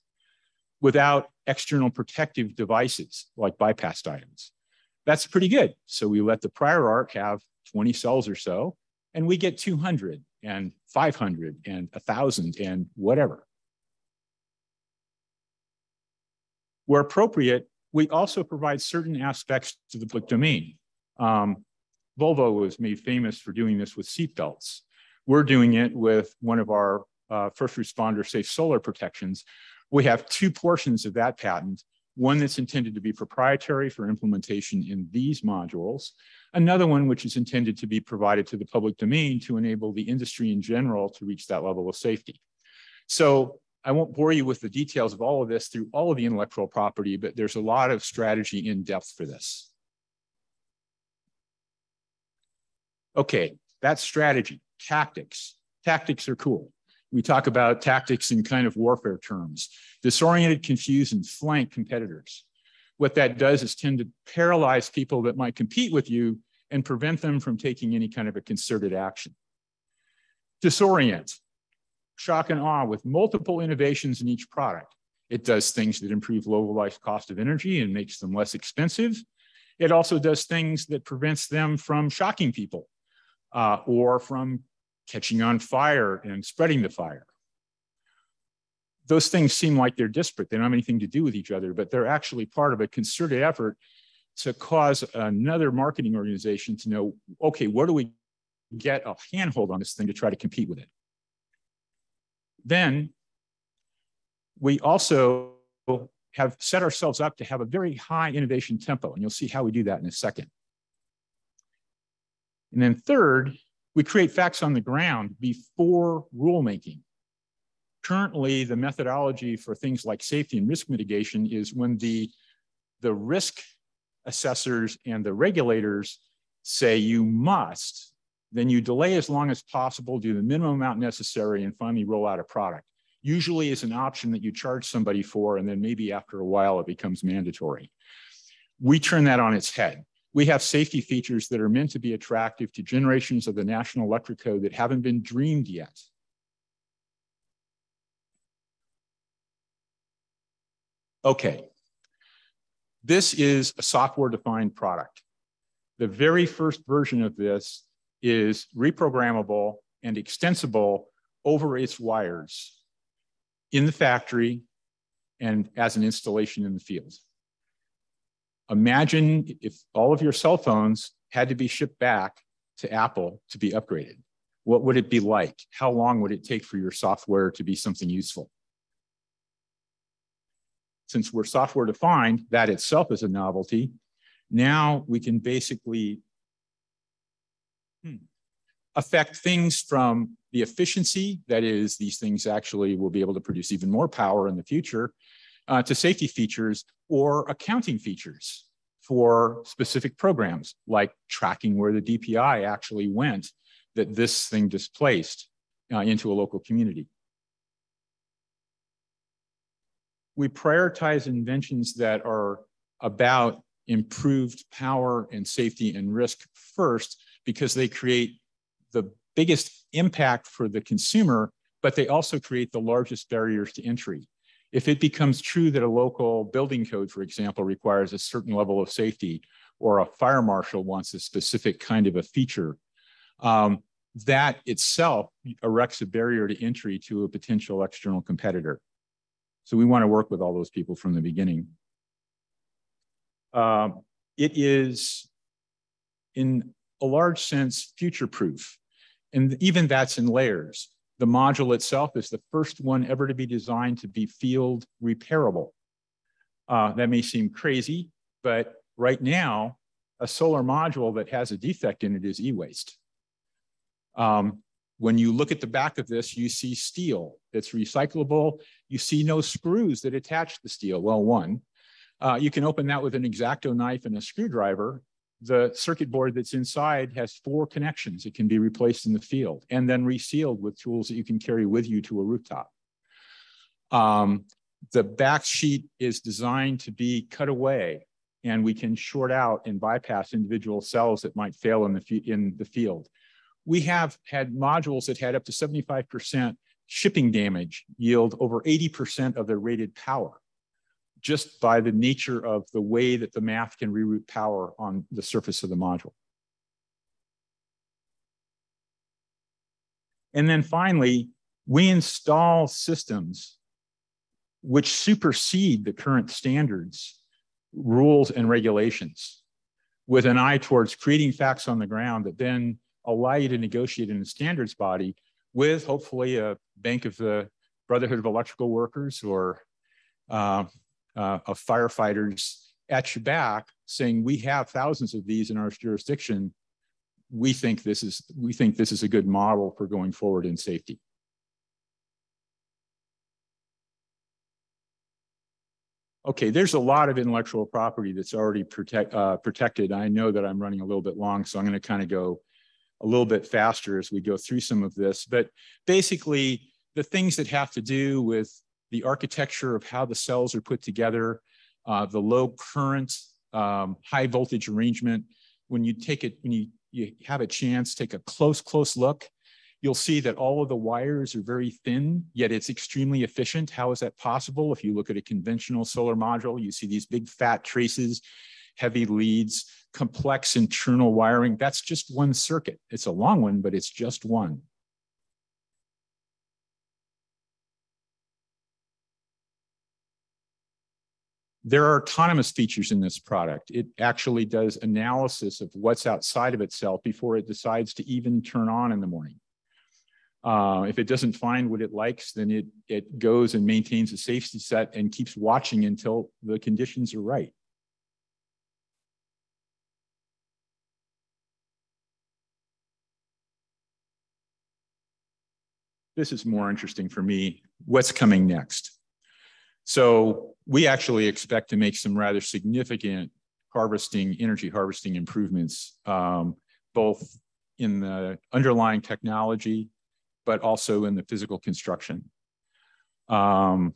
without external protective devices like bypass items. That's pretty good. So we let the prior art have 20 cells or so, and we get 200 and 500 and 1,000 and whatever. Where appropriate, we also provide certain aspects to the public domain. Volvo was made famous for doing this with seatbelts. We're doing it with one of our first responder safe solar protections. We have 2 portions of that patent, one that's intended to be proprietary for implementation in these modules, another one which is intended to be provided to the public domain to enable the industry in general to reach that level of safety. So I won't bore you with the details of all of this through all of the intellectual property, but there's a lot of strategy in depth for this. Okay, that's strategy. Tactics. Tactics are cool. We talk about tactics in kind of warfare terms. Disoriented, confuse, and flank competitors. What that does is tend to paralyze people that might compete with you and prevent them from taking any kind of a concerted action. Disorient. Shock and awe with multiple innovations in each product. It does things that improve levelized cost of energy and makes them less expensive. It also does things that prevents them from shocking people or from catching on fire and spreading the fire. Those things seem like they're disparate. They don't have anything to do with each other, but they're actually part of a concerted effort to cause another marketing organization to know, okay, where do we get a handhold on this thing to try to compete with it? Then we also have set ourselves up to have a very high innovation tempo, and you'll see how we do that in a second. And then third, we create facts on the ground before rulemaking. Currently, the methodology for things like safety and risk mitigation is when the risk assessors and the regulators say you must, then you delay as long as possible, do the minimum amount necessary, and finally roll out a product. Usually is an option that you charge somebody for, and then maybe after a while it becomes mandatory. We turn that on its head. We have safety features that are meant to be attractive to generations of the National Electric Code that haven't been dreamed yet. Okay, this is a software-defined product. The very first version of this is reprogrammable and extensible over its wires in the factory and as an installation in the field. Imagine if all of your cell phones had to be shipped back to Apple to be upgraded. What would it be like? How long would it take for your software to be something useful? Since we're software defined, that itself is a novelty. Now we can basically affect things from the efficiency, that is, these things actually will be able to produce even more power in the future, to safety features or accounting features for specific programs, like tracking where the DPI actually went that this thing displaced into a local community. We prioritize inventions that are about improved power and safety and risk first, because they create the biggest impact for the consumer, but they also create the largest barriers to entry. If it becomes true that a local building code, for example, requires a certain level of safety, or a fire marshal wants a specific kind of a feature, that itself erects a barrier to entry to a potential external competitor. So we want to work with all those people from the beginning. It is, in a large sense, future-proof. And even that's in layers. The module itself is the first one ever to be designed to be field repairable. That may seem crazy, but right now, a solar module that has a defect in it is e-waste. When you look at the back of this, you see steel that's recyclable. You see no screws that attach the steel. Well, one. You can open that with an X-Acto knife and a screwdriver. The circuit board that's inside has 4 connections. It can be replaced in the field and then resealed with tools that you can carry with you to a rooftop. The back sheet is designed to be cut away, and we can short out and bypass individual cells that might fail in the field. We have had modules that had up to 75% shipping damage yield over 80% of their rated power, just by the nature of the way that the math can reroute power on the surface of the module. And then finally, we install systems which supersede the current standards, rules, and regulations, with an eye towards creating facts on the ground that then allow you to negotiate in a standards body with hopefully a bank of the Brotherhood of Electrical Workers or of firefighters at your back, saying we have thousands of these in our jurisdiction. We think this is a good model for going forward in safety. Okay, there's a lot of intellectual property that's already protected. I know that I'm running a little bit long, so I'm going to kind of go a little bit faster as we go through some of this. But basically, the things that have to do with the architecture of how the cells are put together, the low current, high voltage arrangement. When you have a chance, take a close look, you'll see that all of the wires are very thin, yet it's extremely efficient. How is that possible? If you look at a conventional solar module, you see these big fat traces, heavy leads, complex internal wiring. That's just one circuit. It's a long one, but it's just one. There are autonomous features in this product. It actually does analysis of what's outside of itself before it decides to even turn on in the morning. If it doesn't find what it likes, then it goes and maintains a safety set and keeps watching until the conditions are right. This is more interesting for me. What's coming next? So we actually expect to make some rather significant energy harvesting improvements, both in the underlying technology, but also in the physical construction. When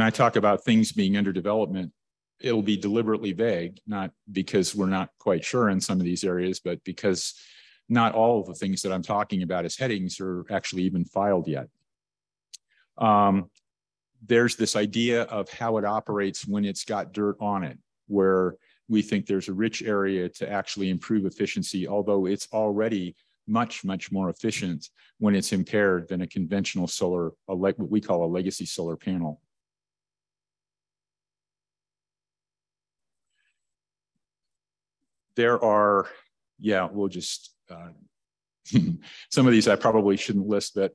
I talk about things being under development, it'll be deliberately vague, not because we're not quite sure in some of these areas, but because not all of the things that I'm talking about as headings are actually even filed yet. There's this idea of how it operates when it's got dirt on it, where we think there's a rich area to actually improve efficiency, although it's already much, much more efficient when it's impaired than a conventional solar, what we call a legacy solar panel. There are, yeah, we'll just, some of these I probably shouldn't list, but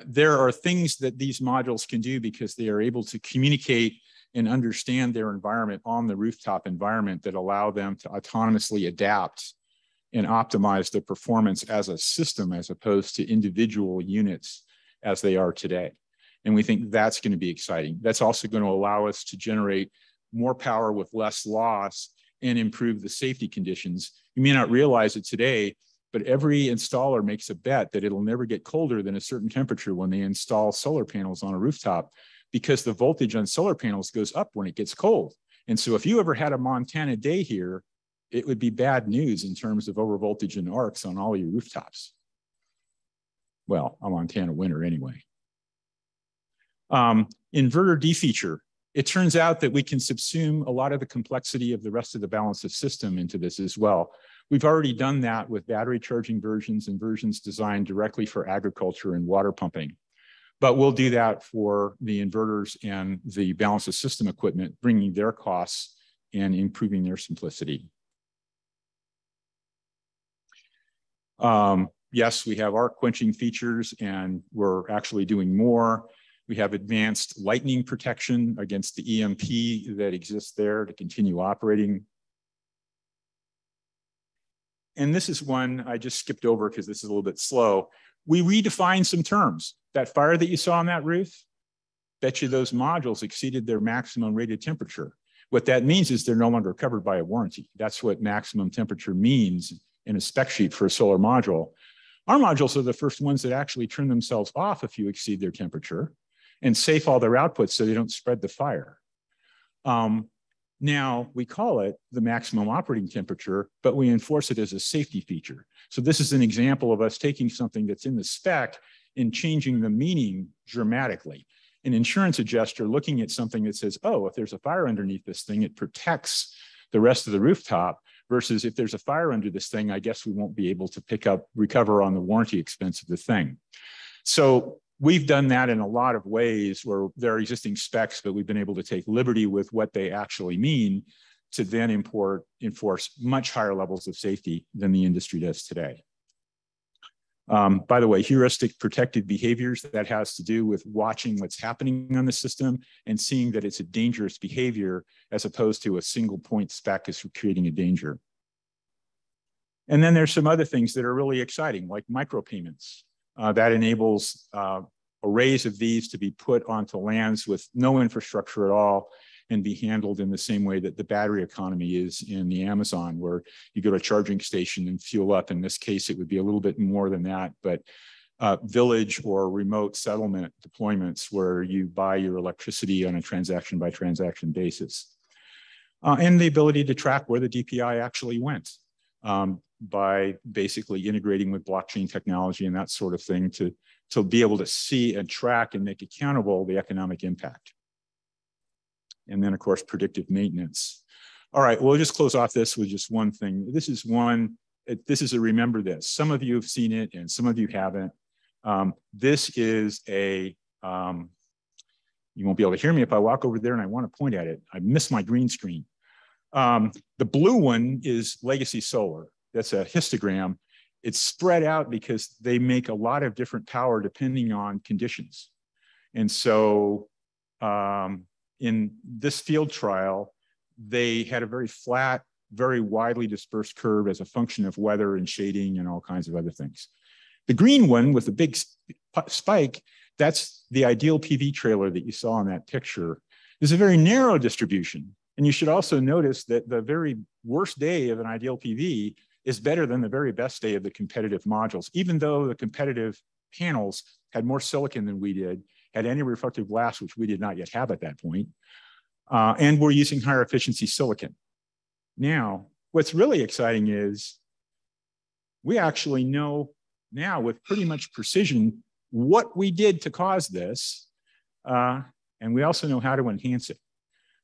there are things that these modules can do because they are able to communicate and understand their environment on the rooftop environment that allow them to autonomously adapt and optimize the performance as a system as opposed to individual units as they are today. And we think that's going to be exciting. That's also going to allow us to generate more power with less loss and improve the safety conditions. You may not realize it today, but every installer makes a bet that it'll never get colder than a certain temperature when they install solar panels on a rooftop, because the voltage on solar panels goes up when it gets cold. And so if you ever had a Montana day here, it would be bad news in terms of overvoltage and arcs on all your rooftops. Well, a Montana winter anyway. Inverter defeature. It turns out that we can subsume a lot of the complexity of the rest of the balance of system into this as well. We've already done that with battery charging versions and versions designed directly for agriculture and water pumping. But we'll do that for the inverters and the balance of system equipment, bringing their costs and improving their simplicity. Yes, we have arc quenching features, and we're actually doing more. We have advanced lightning protection against the EMP that exists there to continue operating. And this is one I just skipped over because this is a little bit slow. We redefined some terms. That fire that you saw on that roof, bet you those modules exceeded their maximum rated temperature. What that means is they're no longer covered by a warranty. That's what maximum temperature means in a spec sheet for a solar module. Our modules are the first ones that actually turn themselves off if you exceed their temperature and safe all their outputs so they don't spread the fire. Now we call it the maximum operating temperature, but we enforce it as a safety feature. So this is an example of us taking something that's in the spec and changing the meaning dramatically. An insurance adjuster looking at something that says, oh, if there's a fire underneath this thing, it protects the rest of the rooftop, versus if there's a fire under this thing, I guess we won't be able to recover on the warranty expense of the thing. So we've done that in a lot of ways where there are existing specs, but we've been able to take liberty with what they actually mean to then enforce much higher levels of safety than the industry does today. By the way, heuristic protected behaviors, that has to do with watching what's happening on the system and seeing that it's a dangerous behavior as opposed to a single point spec is creating a danger. And then there's some other things that are really exciting, like micropayments. That enables arrays of these to be put onto lands with no infrastructure at all and be handled in the same way that the battery economy is in the Amazon, where you go to a charging station and fuel up. In this case, it would be a little bit more than that, but village or remote settlement deployments where you buy your electricity on a transaction by transaction basis. And the ability to track where the DPI actually went by basically integrating with blockchain technology and that sort of thing to be able to see and track and make accountable the economic impact. And then, of course, predictive maintenance. All right, we'll just close off this with just one thing. This is a remember this. Some of you have seen it and some of you haven't. This is a, you won't be able to hear me if I walk over there and I want to point at it. I missed my green screen. The blue one is legacy solar. That's a histogram. It's spread out because they make a lot of different power depending on conditions. And so, in this field trial, they had a very flat, very widely dispersed curve as a function of weather and shading and all kinds of other things. The green one with the big spike, that's the idealPV trailer that you saw in that picture. There's a very narrow distribution. And you should also notice that the very worst day of an idealPV is better than the very best day of the competitive modules, even though the competitive panels had more silicon than we did, had anti-reflective glass, which we did not yet have at that point, and we're using higher efficiency silicon. Now, what's really exciting is we actually know now with pretty much precision what we did to cause this, and we also know how to enhance it.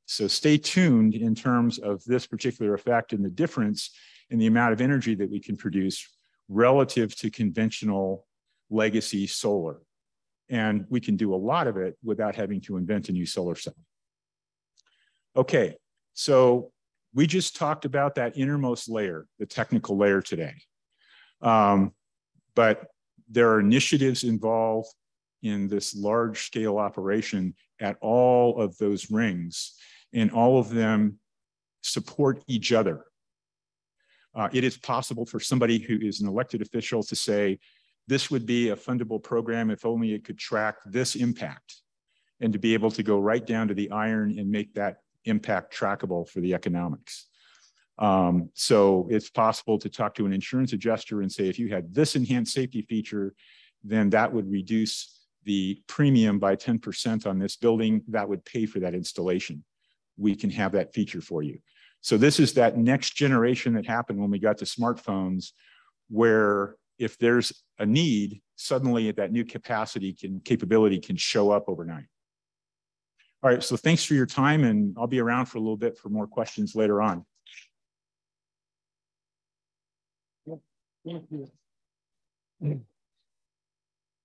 So stay tuned in terms of this particular effect and the difference in the amount of energy that we can produce relative to conventional legacy solar. And we can do a lot of it without having to invent a new solar cell. Okay, so we just talked about that innermost layer, the technical layer today. But there are initiatives involved in this large scale operation at all of those rings, and all of them support each other. It is possible for somebody who is an elected official to say, this would be a fundable program if only it could track this impact, and to be able to go right down to the iron and make that impact trackable for the economics. So it's possible to talk to an insurance adjuster and say, if you had this enhanced safety feature, then that would reduce the premium by 10% on this building. That would pay for that installation. We can have that feature for you. So this is that next generation that happened when we got to smartphones, where if there's a need, suddenly that new capability can show up overnight. All right, so thanks for your time, and I'll be around for a little bit for more questions later on. Thank you.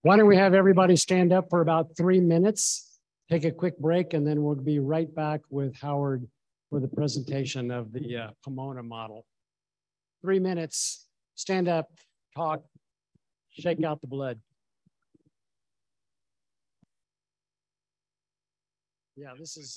Why don't we have everybody stand up for about 3 minutes, take a quick break, and then we'll be right back with Howard for the presentation of the Pomona model. 3 minutes, stand up, talk, shake out the blood. Yeah, this is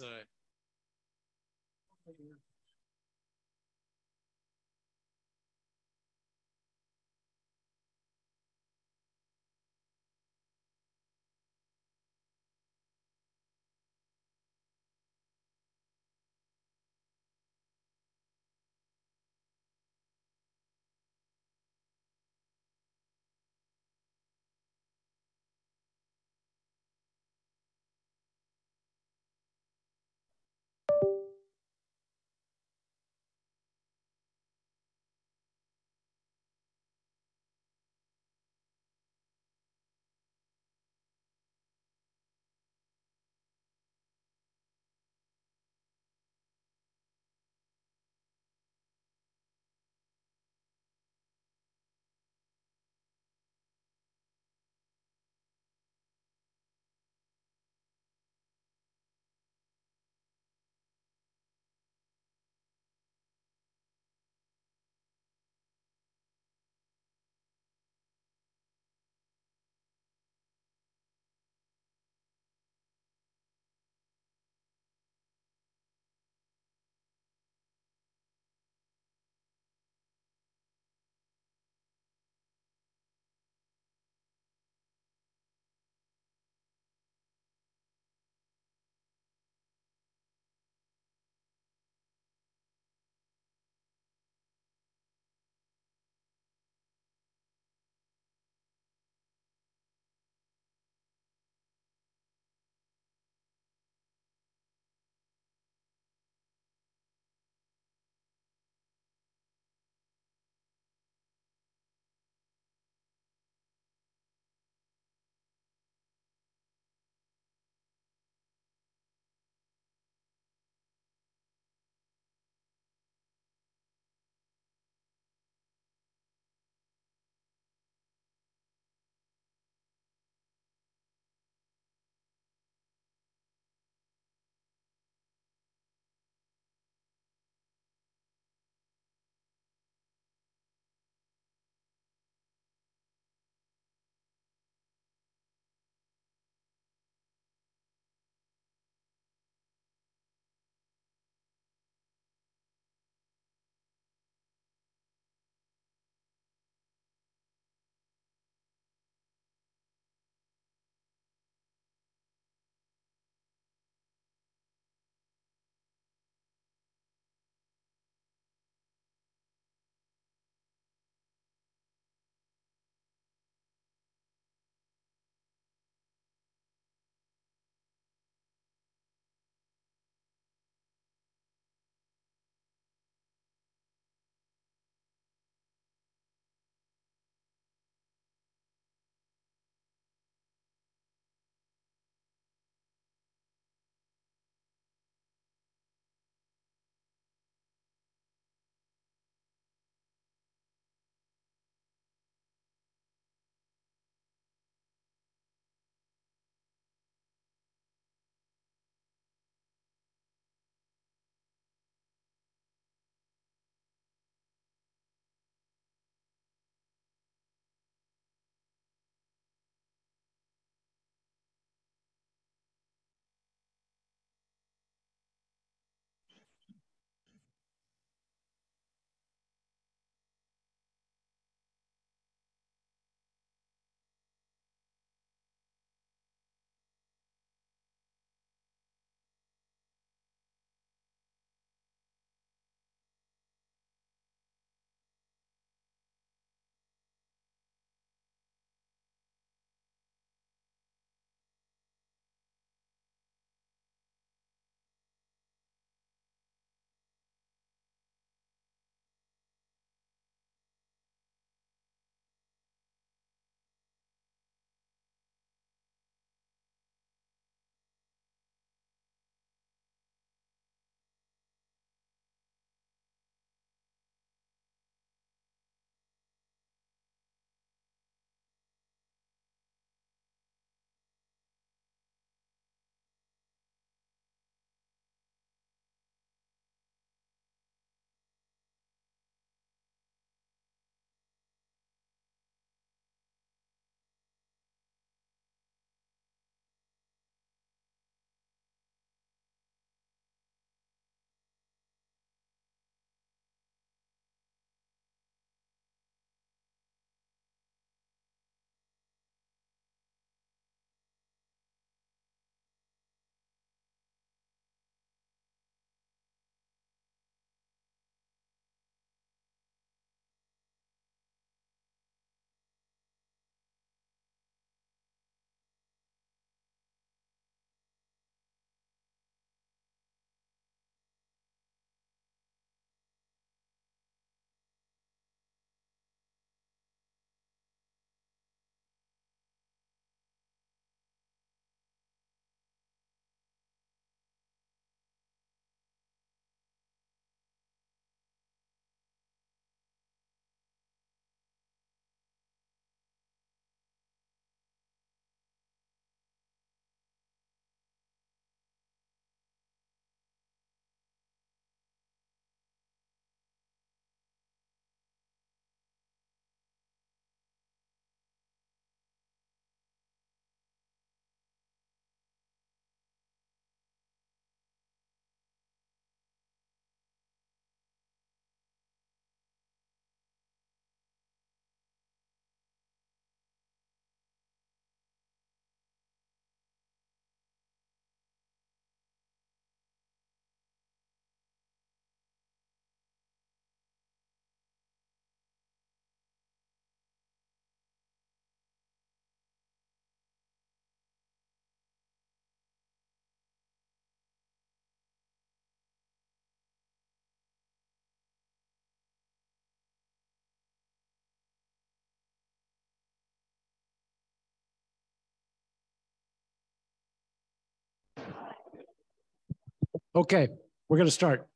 Okay, we're going to start.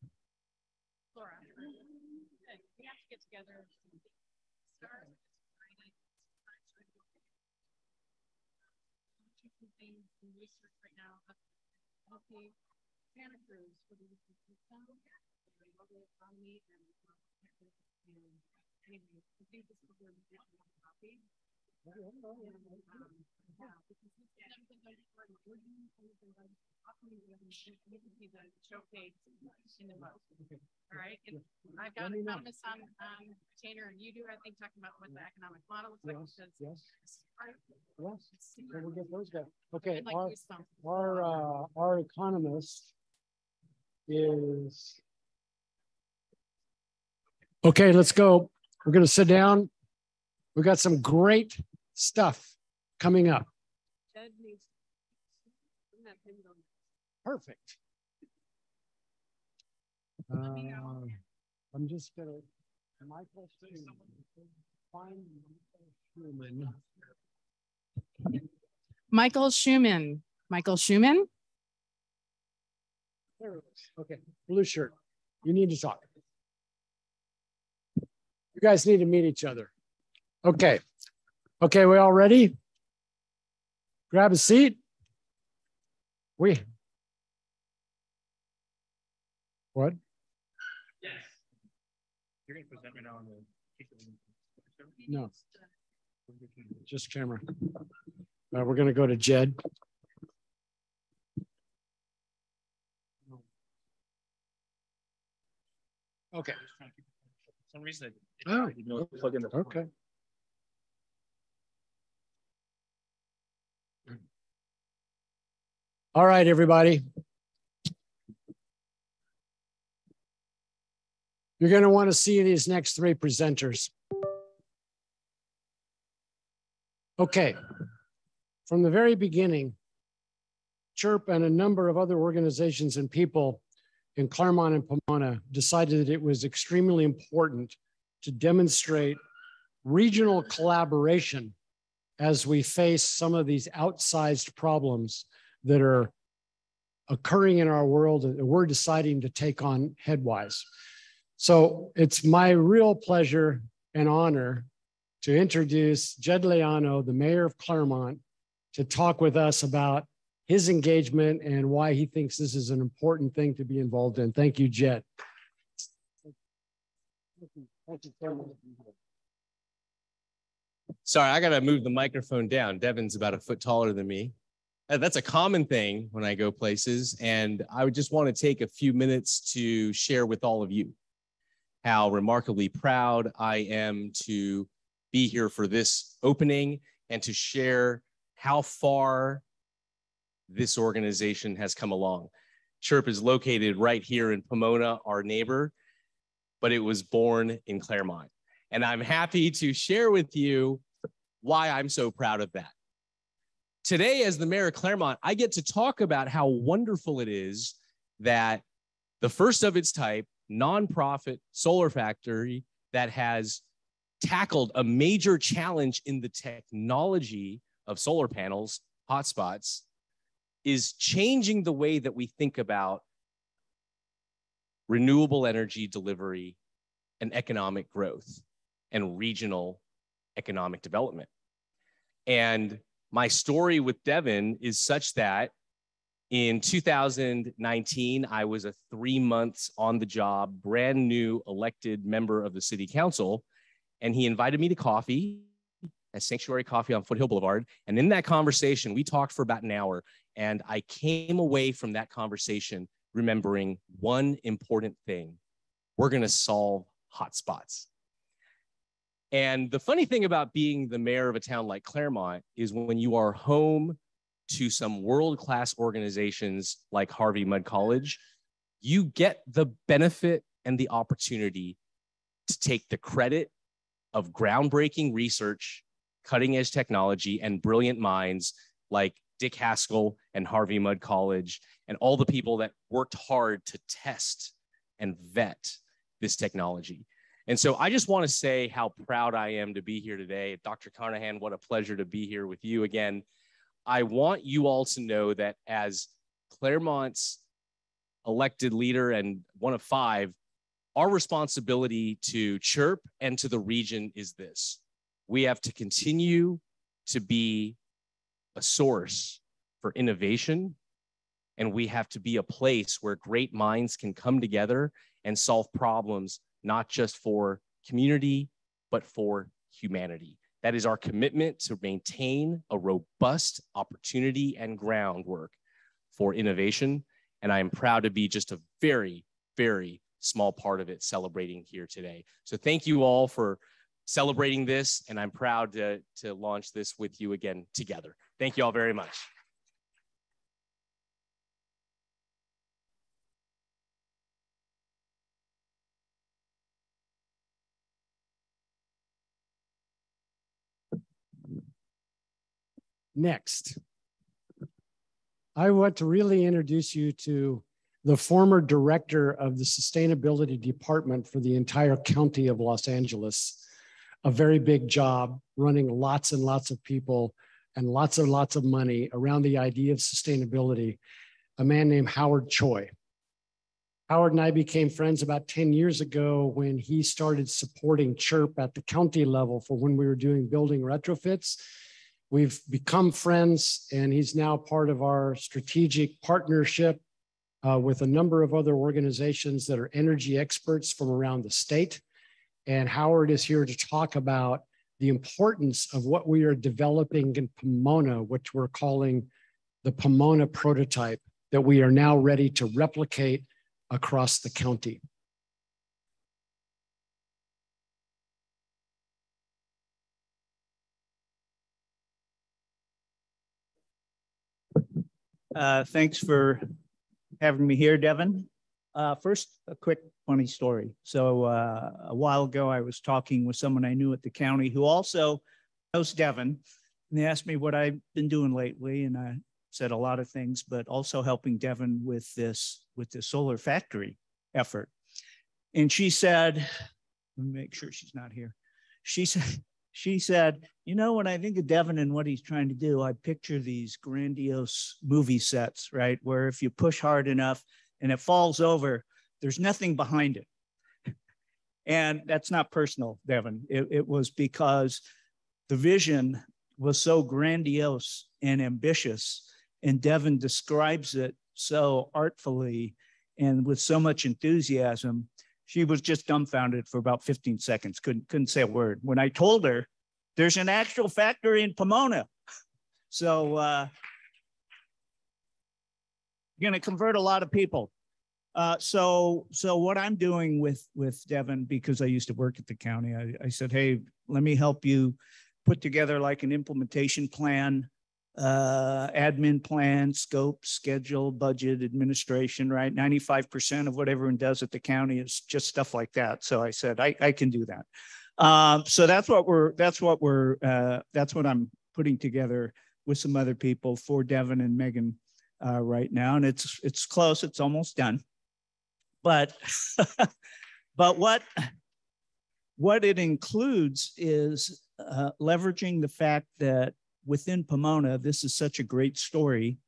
All right. And I've got an economist on retainer, and you do, I think, talking about what the economic model looks like. Yes. So we'll get those guys. Okay. Like Our economist is. Okay, let's go. We're going to sit down. We've got some great stuff coming up. Perfect. I'm just going to, Michael Schumann. Michael Schumann. Michael Schumann. There it is. Okay, blue shirt. You need to talk. You guys need to meet each other. Okay. Okay, we all ready? Grab a seat. What? Yes. You're going to present me now on the. No. Just camera. We're going to go to Jed. Okay. For some reason, Oh, plug in the. okay. All right, everybody. You're going to want to see these next three presenters. Okay. From the very beginning, CHERP and a number of other organizations and people in Claremont and Pomona decided that it was extremely important to demonstrate regional collaboration as we face some of these outsized problems that are occurring in our world and that we're deciding to take on headwise. So it's my real pleasure and honor to introduce Jed Leano, the mayor of Claremont, to talk with us about his engagement and why he thinks this is an important thing to be involved in. Thank you, Jed. Sorry, I got to move the microphone down. Devin's about a foot taller than me. That's a common thing when I go places. And I would just want to take a few minutes to share with all of you how remarkably proud I am to be here for this opening and to share how far this organization has come along. CHERP is located right here in Pomona, our neighbor, but it was born in Claremont. And I'm happy to share with you why I'm so proud of that. Today, as the mayor of Claremont, I get to talk about how wonderful it is that the first of its type nonprofit solar factory that has tackled a major challenge in the technology of solar panels, hotspots, is changing the way that we think about renewable energy delivery and economic growth and regional economic development. And my story with Devin is such that in 2019, I was a 3 months on the job, brand new elected member of the city council. And he invited me to coffee at Sanctuary Coffee on Foothill Boulevard. And in that conversation, we talked for about an hour. And I came away from that conversation remembering one important thing. We're going to solve hotspots. And the funny thing about being the mayor of a town like Claremont is when you are home to some world-class organizations like Harvey Mudd College, you get the benefit and the opportunity to take the credit of groundbreaking research, cutting-edge technology, and brilliant minds like Dick Haskell and Harvey Mudd College, and all the people that worked hard to test and vet this technology. And so I just want to say how proud I am to be here today. Dr. Carnahan, what a pleasure to be here with you again. I want you all to know that as Claremont's elected leader and one of 5, our responsibility to CHERP and to the region is this. We have to continue to be a source for innovation, and we have to be a place where great minds can come together and solve problems, not just for community, but for humanity. That is our commitment to maintain a robust opportunity and groundwork for innovation. And I am proud to be just a very, very small part of it celebrating here today. So thank you all for celebrating this, and I'm proud to launch this with you again together. Thank you all very much. Next, I want to really introduce you to the former director of the sustainability department for the entire county of Los Angeles. A very big job running lots and lots of people and lots of money around the idea of sustainability, a man named Howard Choi. Howard and I became friends about 10 years ago when he started supporting CHERP at the county level for when we were doing building retrofits. We've become friends, and he's now part of our strategic partnership with a number of other organizations that are energy experts from around the state. And Howard is here to talk about the importance of what we are developing in Pomona, which we're calling the Pomona prototype, that we are now ready to replicate across the county. Thanks for having me here, Devin. First, a quick funny story. So a while ago, I was talking with someone I knew at the county who also knows Devin, and they asked me what I've been doing lately, and I said a lot of things, but also helping Devin with this solar factory effort. And she said, let me make sure she's not here. She said, you know, when I think of Devin and what he's trying to do, I picture these grandiose movie sets, right? Where if you push hard enough and it falls over, there's nothing behind it. And that's not personal, Devin. It was because the vision was so grandiose and ambitious, and Devin describes it so artfully and with so much enthusiasm. She was just dumbfounded for about 15 seconds, couldn't say a word. When I told her, there's an actual factory in Pomona. So gonna convert a lot of people. So what I'm doing with Devin, because I used to work at the county, I said, hey, let me help you put together like an implementation plan, admin plan, scope, schedule, budget, administration, right? 95% of what everyone does at the county is just stuff like that. So I said, I can do that. So that's what I'm putting together with some other people for Devin and Megan right now. And it's close, it's almost done. But, but what it includes is leveraging the fact that within Pomona, this is such a great story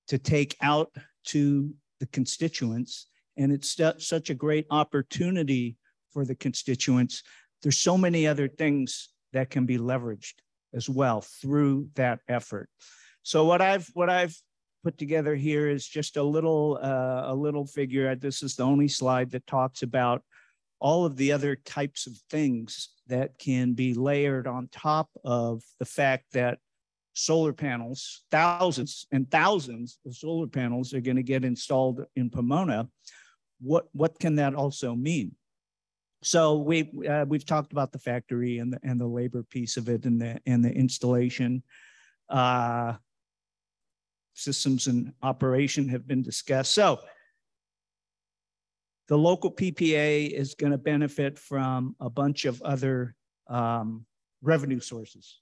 to take out to the constituents. And it's such a great opportunity for the constituents. There's so many other things that can be leveraged as well through that effort. So what I've put together here is just a little figure. This is the only slide that talks about all of the other types of things that can be layered on top of the fact that solar panels, thousands and thousands of solar panels are going to get installed in Pomona. What can that also mean? So we've talked about the factory and the labor piece of it and the installation. Systems and operation have been discussed. So the local PPA is going to benefit from a bunch of other revenue sources.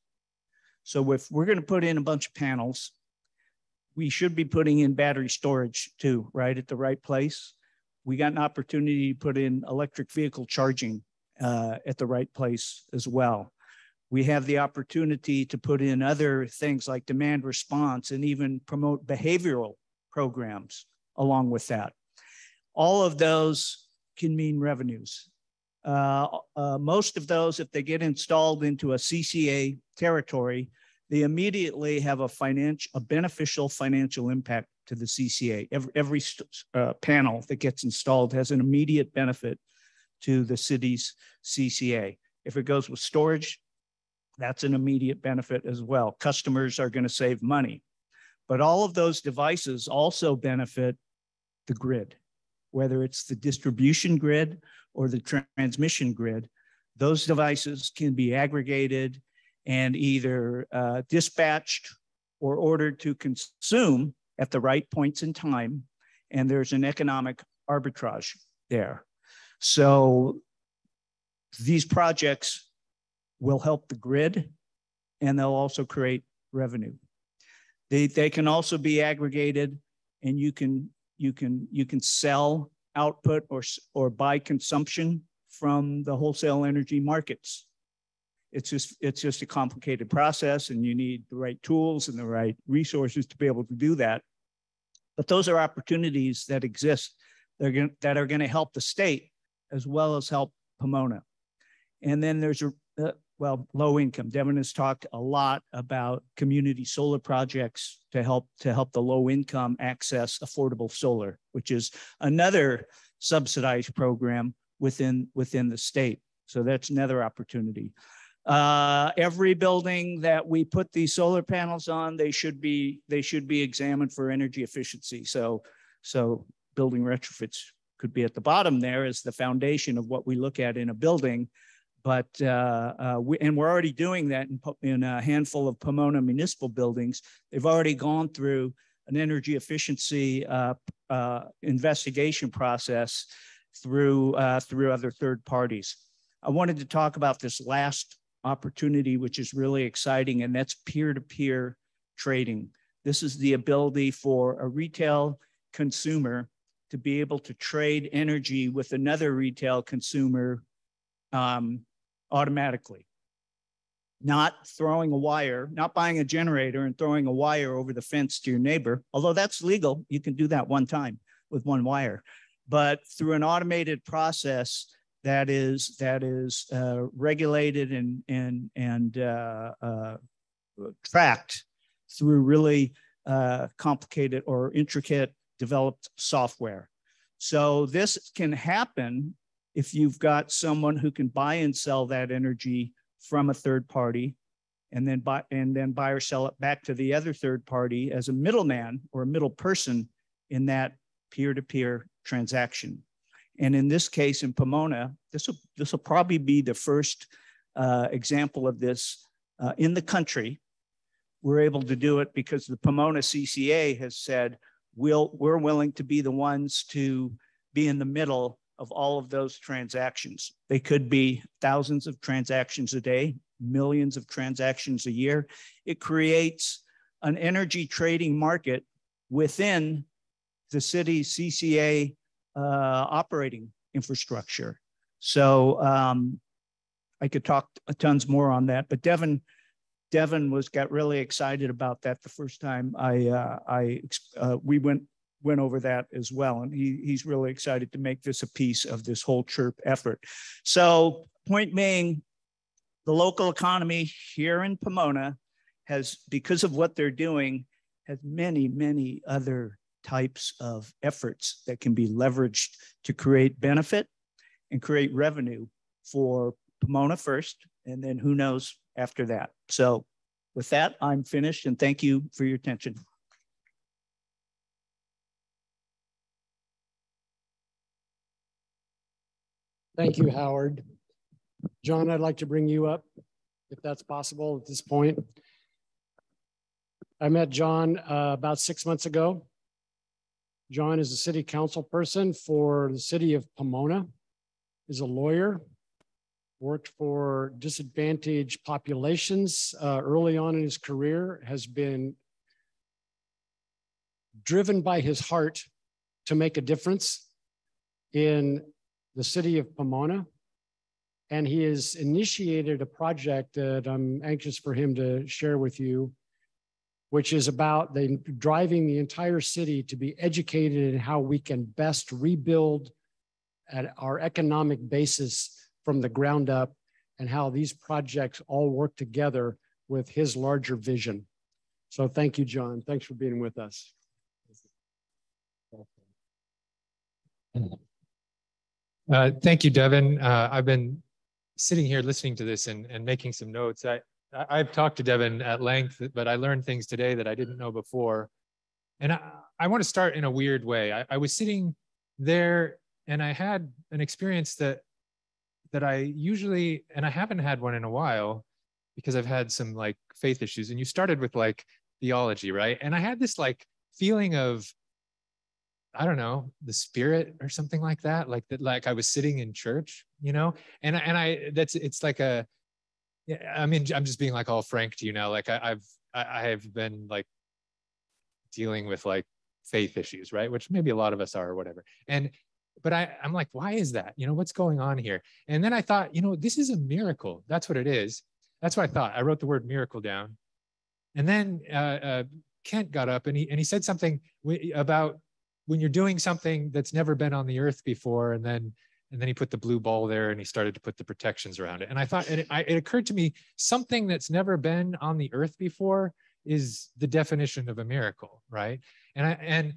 So if we're going to put in a bunch of panels, we should be putting in battery storage too, right, at the right place. We got an opportunity to put in electric vehicle charging at the right place as well. We have the opportunity to put in other things like demand response and even promote behavioral programs along with that. All of those can mean revenues. Most of those, if they get installed into a CCA territory, they immediately have a beneficial financial impact to the CCA. Every panel that gets installed has an immediate benefit to the city's CCA. If it goes with storage, that's an immediate benefit as well. Customers are going to save money. But all of those devices also benefit the grid, whether it's the distribution grid or the transmission grid. Those devices can be aggregated and either dispatched or ordered to consume at the right points in time. And there's an economic arbitrage there. So these projects will help the grid, and they'll also create revenue. They can also be aggregated, and you can sell output or buy consumption from the wholesale energy markets. It's just a complicated process, and you need the right tools and the right resources to be able to do that. But those are opportunities that exist that are going to help the state as well as help Pomona. And then there's low income. Devin has talked a lot about community solar projects to help the low income access affordable solar, which is another subsidized program within the state. So that's another opportunity. Every building that we put these solar panels on, they should be examined for energy efficiency. So building retrofits could be at the bottom there as the foundation of what we look at in a building. But we're already doing that in a handful of Pomona municipal buildings. They've already gone through an energy efficiency investigation process through other third parties. I wanted to talk about this last opportunity, which is really exciting, and that's peer-to-peer trading. This is the ability for a retail consumer to be able to trade energy with another retail consumer automatically. Not throwing a wire, not buying a generator and throwing a wire over the fence to your neighbor, although that's legal. You can do that one time with one wire, but through an automated process that is regulated and tracked through really complicated or intricate developed software. So this can happen if you've got someone who can buy and sell that energy from a third party, and then buy or sell it back to the other third party as a middleman or a middle person in that peer-to-peer transaction. And in this case, in Pomona, this will probably be the first example of this in the country. We're able to do it because the Pomona CCA has said, we're willing to be the ones to be in the middle of all of those transactions. They could be thousands of transactions a day, millions of transactions a year. It creates an energy trading market within the city's CCA operating infrastructure. So I could talk tons more on that, but Devin got really excited about that the first time we went over that as well, and he's really excited to make this a piece of this whole CHERP effort. So point being, the local economy here in Pomona has, because of what they're doing, has many other types of efforts that can be leveraged to create benefit and create revenue for Pomona first, and then who knows after that. So with that, I'm finished, and thank you for your attention. Thank you, Howard. John, I'd like to bring you up, if that's possible at this point. I met John about 6 months ago. John is a city council person for the city of Pomona, is a lawyer, worked for disadvantaged populations early on in his career, has been driven by his heart to make a difference in the city of Pomona. And he has initiated a project that I'm anxious for him to share with you which is about driving the entire city to be educated in how we can best rebuild at our economic basis from the ground up, and how these projects all work together with his larger vision. So thank you, John. Thanks for being with us. Thank you, Devin. I've been sitting here listening to this and making some notes. I've talked to Devin at length, but I learned things today that I didn't know before. And I want to start in a weird way. I was sitting there and I had an experience that I usually, and I haven't had one in a while because I've had some like faith issues. And you started with like theology, right? And I had this like feeling of, I don't know, the spirit or something like that, like I was sitting in church, you know, and it's like yeah, I mean, I'm just being like all frank to you now. Like I have been like dealing with like faith issues, right? Which maybe a lot of us are or whatever. But I'm like, why is that? You know, what's going on here? And then I thought, you know, this is a miracle. That's what it is. That's what I thought. I wrote the word miracle down. And then Kent got up and he said something about when you're doing something that's never been on the earth before, and then he put the blue ball there and he started to put the protections around it. And I thought, it occurred to me, something that's never been on the earth before is the definition of a miracle, right? And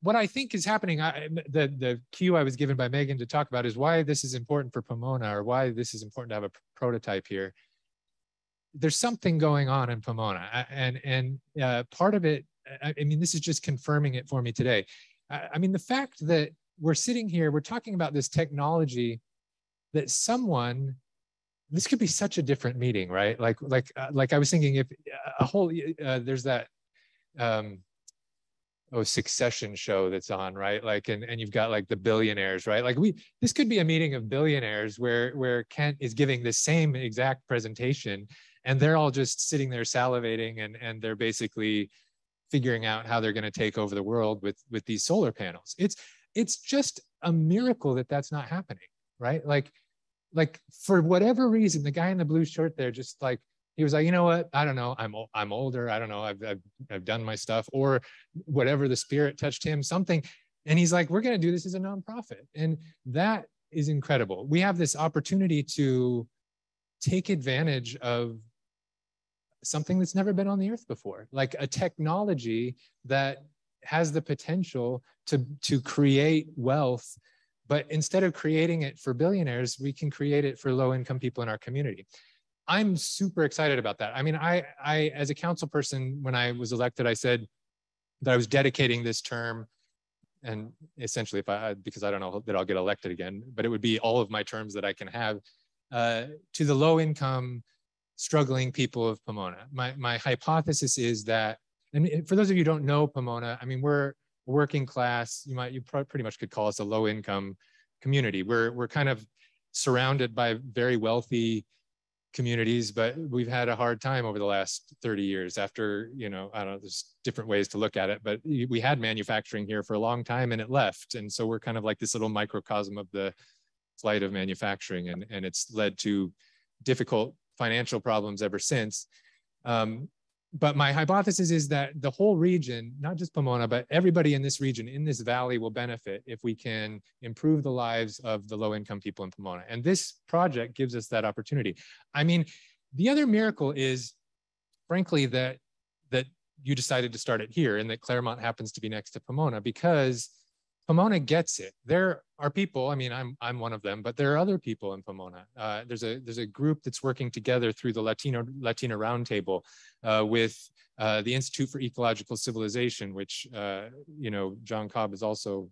what I think is happening, the cue I was given by Megan to talk about is why this is important for Pomona, or why this is important to have a prototype here. There's something going on in Pomona, and part of it, I mean, this is just confirming it for me today. I mean, the fact that we're sitting here, we're talking about this technology that someone, this could be such a different meeting, right? Like I was thinking, if a whole, there's that, Succession show that's on, right? Like, and you've got like the billionaires, right? Like this could be a meeting of billionaires where Kent is giving the same exact presentation, and they're all just sitting there salivating, and they're basically figuring out how they're going to take over the world with these solar panels. It's just a miracle that that's not happening, right? Like for whatever reason, the guy in the blue shirt there, just like, he was like, you know what? I don't know. I'm older. I don't know. I've done my stuff, or whatever, the spirit touched him, something. And he's like, we're going to do this as a nonprofit. And that is incredible. We have this opportunity to take advantage of something that's never been on the earth before, like a technology that has the potential to create wealth. But instead of creating it for billionaires, we can create it for low-income people in our community. I'm super excited about that. I mean, I as a council person, when I was elected, I said that I was dedicating this term, and essentially, because I don't know that I'll get elected again, but it would be all of my terms that I can have, to the low-income, struggling people of Pomona. My hypothesis is that, and for those of you who don't know Pomona, I mean, we're working class. You pretty much could call us a low-income community. We're kind of surrounded by very wealthy communities, but we've had a hard time over the last 30 years after, you know, I don't know, there's different ways to look at it, but we had manufacturing here for a long time and it left. And so we're kind of like this little microcosm of the flight of manufacturing, and it's led to difficult financial problems ever since. But my hypothesis is that the whole region, not just Pomona, but everybody in this region, in this valley, will benefit if we can improve the lives of the low-income people in Pomona. And this project gives us that opportunity. I mean, the other miracle is, frankly, that you decided to start it here, and that Claremont happens to be next to Pomona, because Pomona gets it. There are people, I mean, I'm one of them, but there are other people in Pomona. There's a group that's working together through the Latina Roundtable with the Institute for Ecological Civilization, which, you know, John Cobb is also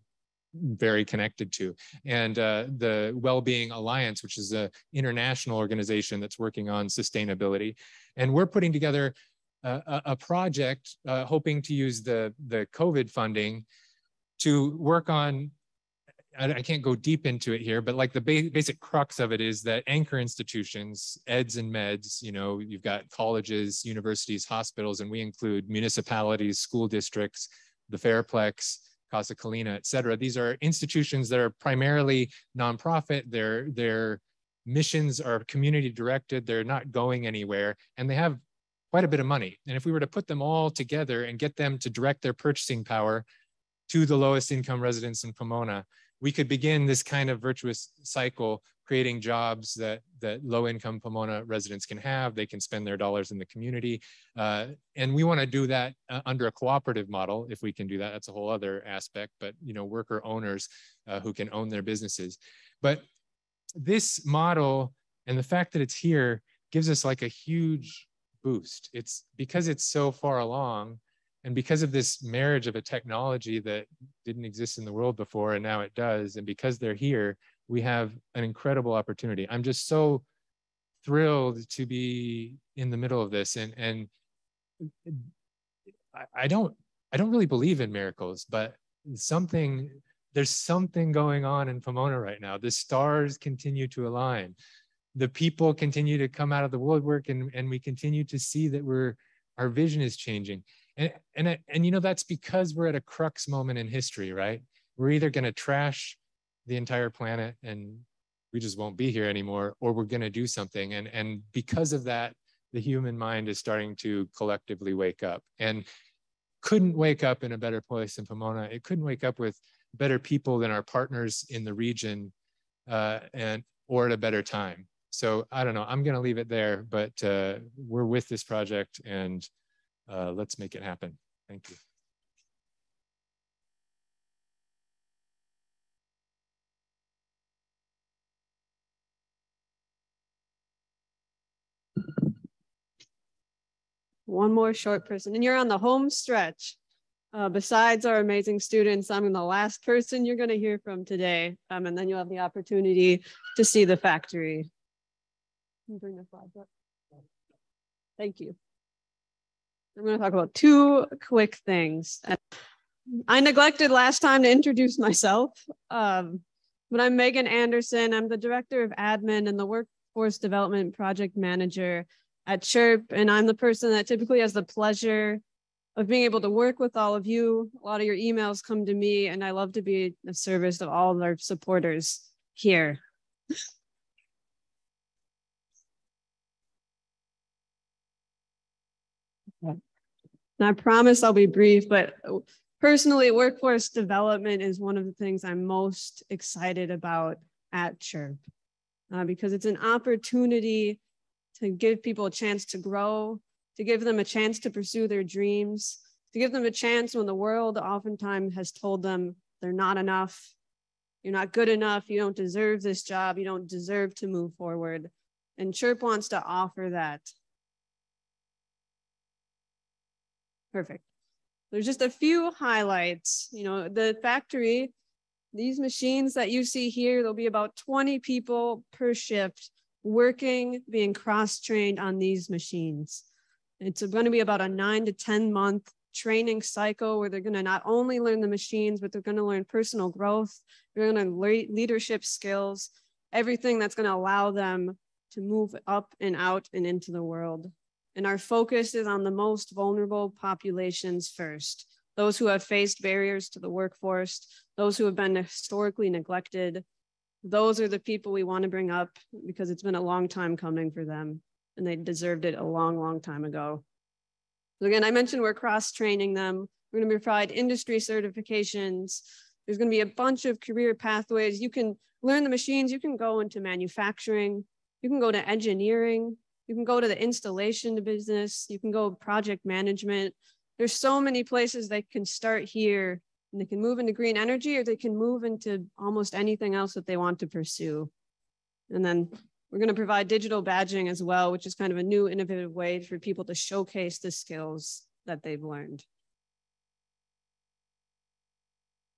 very connected to, and the Wellbeing Alliance, which is an international organization that's working on sustainability. And we're putting together a project hoping to use the COVID funding to work on, I can't go deep into it here, but like the basic crux of it is that anchor institutions, eds and meds, you know, you've got colleges, universities, hospitals, and we include municipalities, school districts, the Fairplex, Casa Colina, et cetera. These are institutions that are primarily nonprofit. Their missions are community directed. They're not going anywhere, and they have quite a bit of money. And if we were to put them all together and get them to direct their purchasing power to the lowest income residents in Pomona, we could begin this kind of virtuous cycle, creating jobs that low income Pomona residents can have. They can spend their dollars in the community. And we want to do that under a cooperative model. If we can do that, that's a whole other aspect, but worker owners who can own their businesses. But this model and the fact that it's here gives us like a huge boost. It's because it's so far along, and because of this marriage of a technology that didn't exist in the world before, and now it does, and because they're here, we have an incredible opportunity. I'm just so thrilled to be in the middle of this. And I don't really believe in miracles, but there's something going on in Pomona right now. The stars continue to align. The people continue to come out of the woodwork, and we continue to see that our vision is changing. And that's because we're at a crux moment in history, right? We're either going to trash the entire planet and we just won't be here anymore, or we're going to do something. And because of that, the human mind is starting to collectively wake up, and couldn't wake up in a better place than Pomona. It couldn't wake up with better people than our partners in the region, or at a better time. So I don't know, I'm going to leave it there, but we're with this project, and let's make it happen. Thank you. One more short person, and you're on the home stretch. Besides our amazing students, I'm the last person you're going to hear from today, and then you'll have the opportunity to see the factory. Can you bring the slides up? Thank you. I'm going to talk about two quick things. I neglected last time to introduce myself, but I'm Megan Anderson. I'm the Director of Admin and the Workforce Development Project Manager at CHERP, and I'm the person that typically has the pleasure of being able to work with all of you. A lot of your emails come to me, and I love to be of service of all of our supporters here. And I promise I'll be brief, but personally, workforce development is one of the things I'm most excited about at CHERP, because it's an opportunity to give people a chance to grow, to give them a chance to pursue their dreams, to give them a chance when the world oftentimes has told them they're not enough, you're not good enough, you don't deserve this job, you don't deserve to move forward. And CHERP wants to offer that. Perfect. There's just a few highlights. The factory, these machines that you see here, there'll be about 20 people per shift working, being cross-trained on these machines. It's going to be about a 9 to 10 month training cycle where they're going to not only learn the machines, but they're going to learn personal growth, they're going to learn leadership skills, everything that's going to allow them to move up and out and into the world. And our focus is on the most vulnerable populations first, those who have faced barriers to the workforce, those who have been historically neglected. Those are the people we want to bring up because it's been a long time coming for them, and they deserved it a long, long time ago. So again, I mentioned we're cross-training them. We're going to provide industry certifications. There's going to be a bunch of career pathways. You can learn the machines. You can go into manufacturing. You can go to engineering. You can go to the installation business. You can go project management. There's so many places they can start here, and they can move into green energy, or they can move into almost anything else that they want to pursue. And then we're going to provide digital badging as well, which is kind of a new innovative way for people to showcase the skills that they've learned.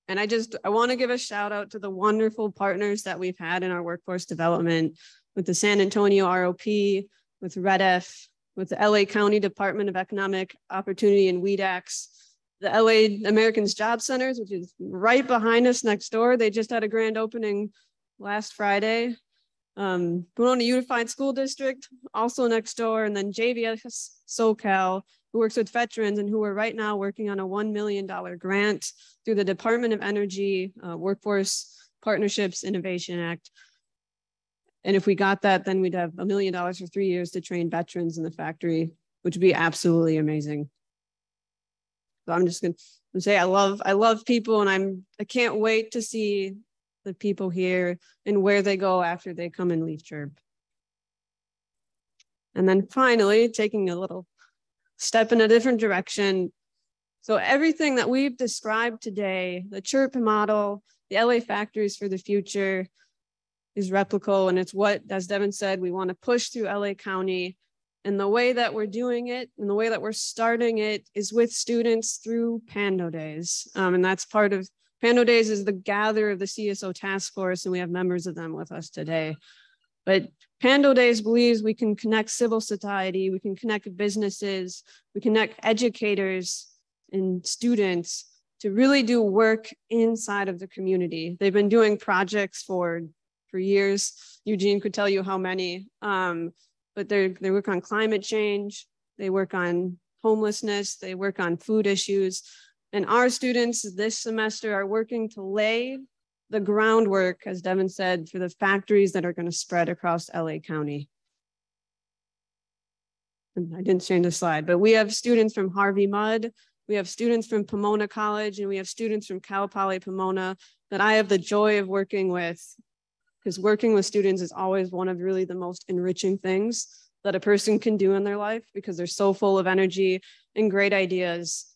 And I want to give a shout out to the wonderful partners that we've had in our workforce development with the San Antonio ROP, with REDF, with the LA County Department of Economic Opportunity and WEDAX, the LA Americans Job Centers, which is right behind us next door. They just had a grand opening last Friday. Pomona Unified School District, also next door, and then JVS SoCal, who works with veterans and who are right now working on a $1 million grant through the Department of Energy Workforce Partnerships Innovation Act. And if we got that, then we'd have $1 million for 3 years to train veterans in the factory. which would be absolutely amazing. So I'm just gonna say I love people, and I can't wait to see the people here and where they go after they come and leave CHERP. And then finally, taking a little step in a different direction. So everything that we've described today, the CHERP model, the LA factories for the future, is replicable, and it's what, as Devin said, we want to push through LA County. And the way that we're doing it and the way that we're starting it is with students through Pando Days. And that's part of, Pando Days is the gather of the CSO task force, and we have members of them with us today. But Pando Days believes we can connect civil society, we can connect businesses, we connect educators and students to really do work inside of the community. They've been doing projects for years. Eugene could tell you how many, but they work on climate change, they work on homelessness, they work on food issues. And our students this semester are working to lay the groundwork, as Devin said, for the factories that are going to spread across LA County. And I didn't change the slide, but we have students from Harvey Mudd, we have students from Pomona College, and we have students from Cal Poly Pomona that I have the joy of working with, because working with students is always one of really the most enriching things that a person can do in their life, because they're so full of energy and great ideas.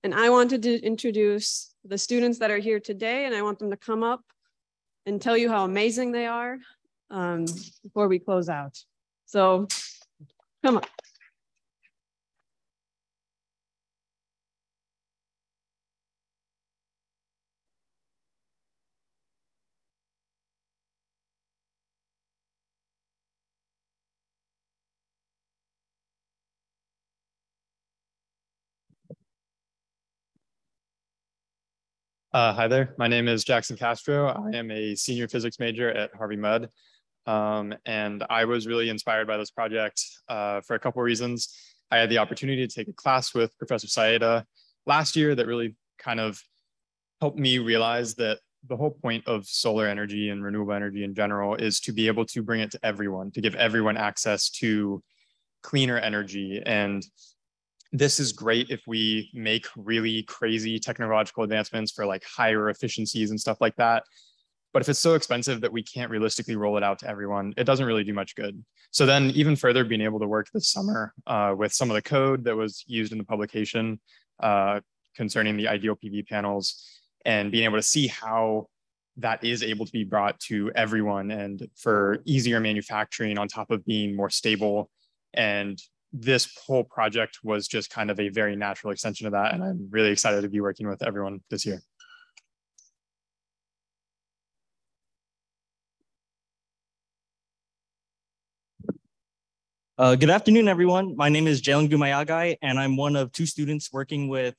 And I wanted to introduce the students that are here today, and I want them to come up and tell you how amazing they are before we close out. So come on. Hi there, my name is Jackson Castro. I am a senior physics major at Harvey Mudd. And I was really inspired by this project for a couple of reasons. I had the opportunity to take a class with Professor Saeda last year that really kind of helped me realize that the whole point of solar energy and renewable energy in general is to be able to bring it to everyone, to give everyone access to cleaner energy. And this is great if we make really crazy technological advancements for like higher efficiencies and stuff like that. But if it's so expensive that we can't realistically roll it out to everyone, it doesn't really do much good. So then even further, being able to work this summer with some of the code that was used in the publication concerning the idealPV panels, and being able to see how that is able to be brought to everyone and for easier manufacturing on top of being more stable. And this whole project was just kind of a very natural extension of that. And I'm really excited to be working with everyone this year. Good afternoon, everyone. My name is Jalen Gumayagai, and I'm one of two students working with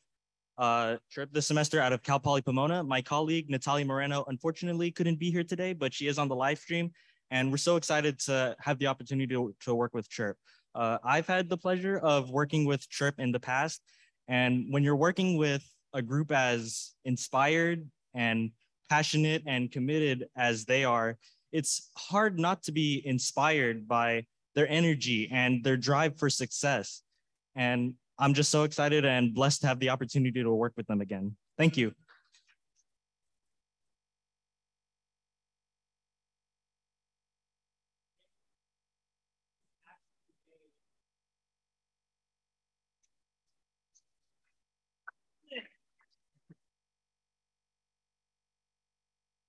CHERP this semester out of Cal Poly Pomona. My colleague, Natalia Moreno, unfortunately couldn't be here today, but she is on the live stream. And we're so excited to have the opportunity to work with CHERP. I've had the pleasure of working with CHERP in the past. And when you're working with a group as inspired and passionate and committed as they are, it's hard not to be inspired by their energy and their drive for success. And I'm just so excited and blessed to have the opportunity to work with them again. Thank you.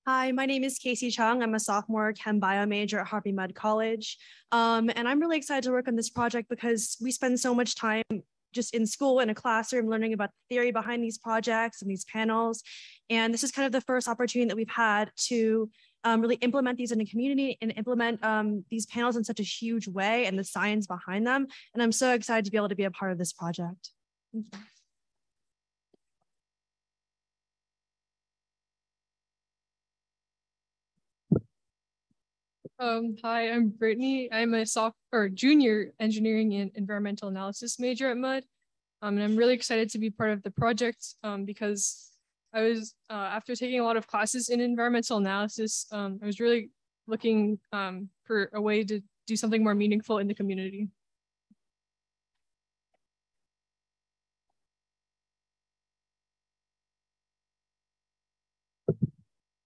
Hi, my name is Casey Chung. I'm a sophomore chem bio major at Harvey Mudd College. And I'm really excited to work on this project because we spend so much time just in school in a classroom learning about the theory behind these projects and these panels. And this is kind of the first opportunity that we've had to really implement these in the community and implement these panels in such a huge way and the science behind them. And I'm so excited to be able to be a part of this project. Thank you. Hi, I'm Brittany. I'm a junior engineering and environmental analysis major at Mudd. And I'm really excited to be part of the project because I was, after taking a lot of classes in environmental analysis, I was really looking for a way to do something more meaningful in the community.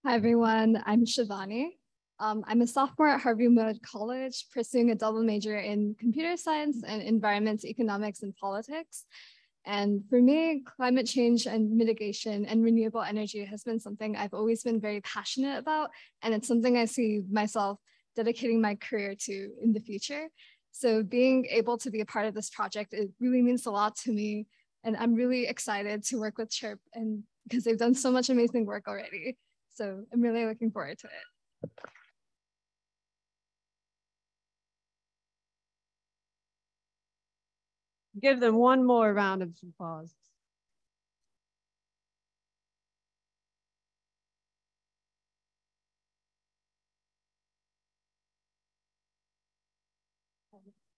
Hi, everyone. I'm Shivani. I'm a sophomore at Harvey Mudd College, pursuing a double major in computer science and environment, economics, and politics. And for me, climate change and mitigation and renewable energy has been something I've always been very passionate about. And it's something I see myself dedicating my career to in the future. So being able to be a part of this project, it really means a lot to me. And I'm really excited to work with CHERP and because they've done so much amazing work already. So I'm really looking forward to it. Give them one more round of applause.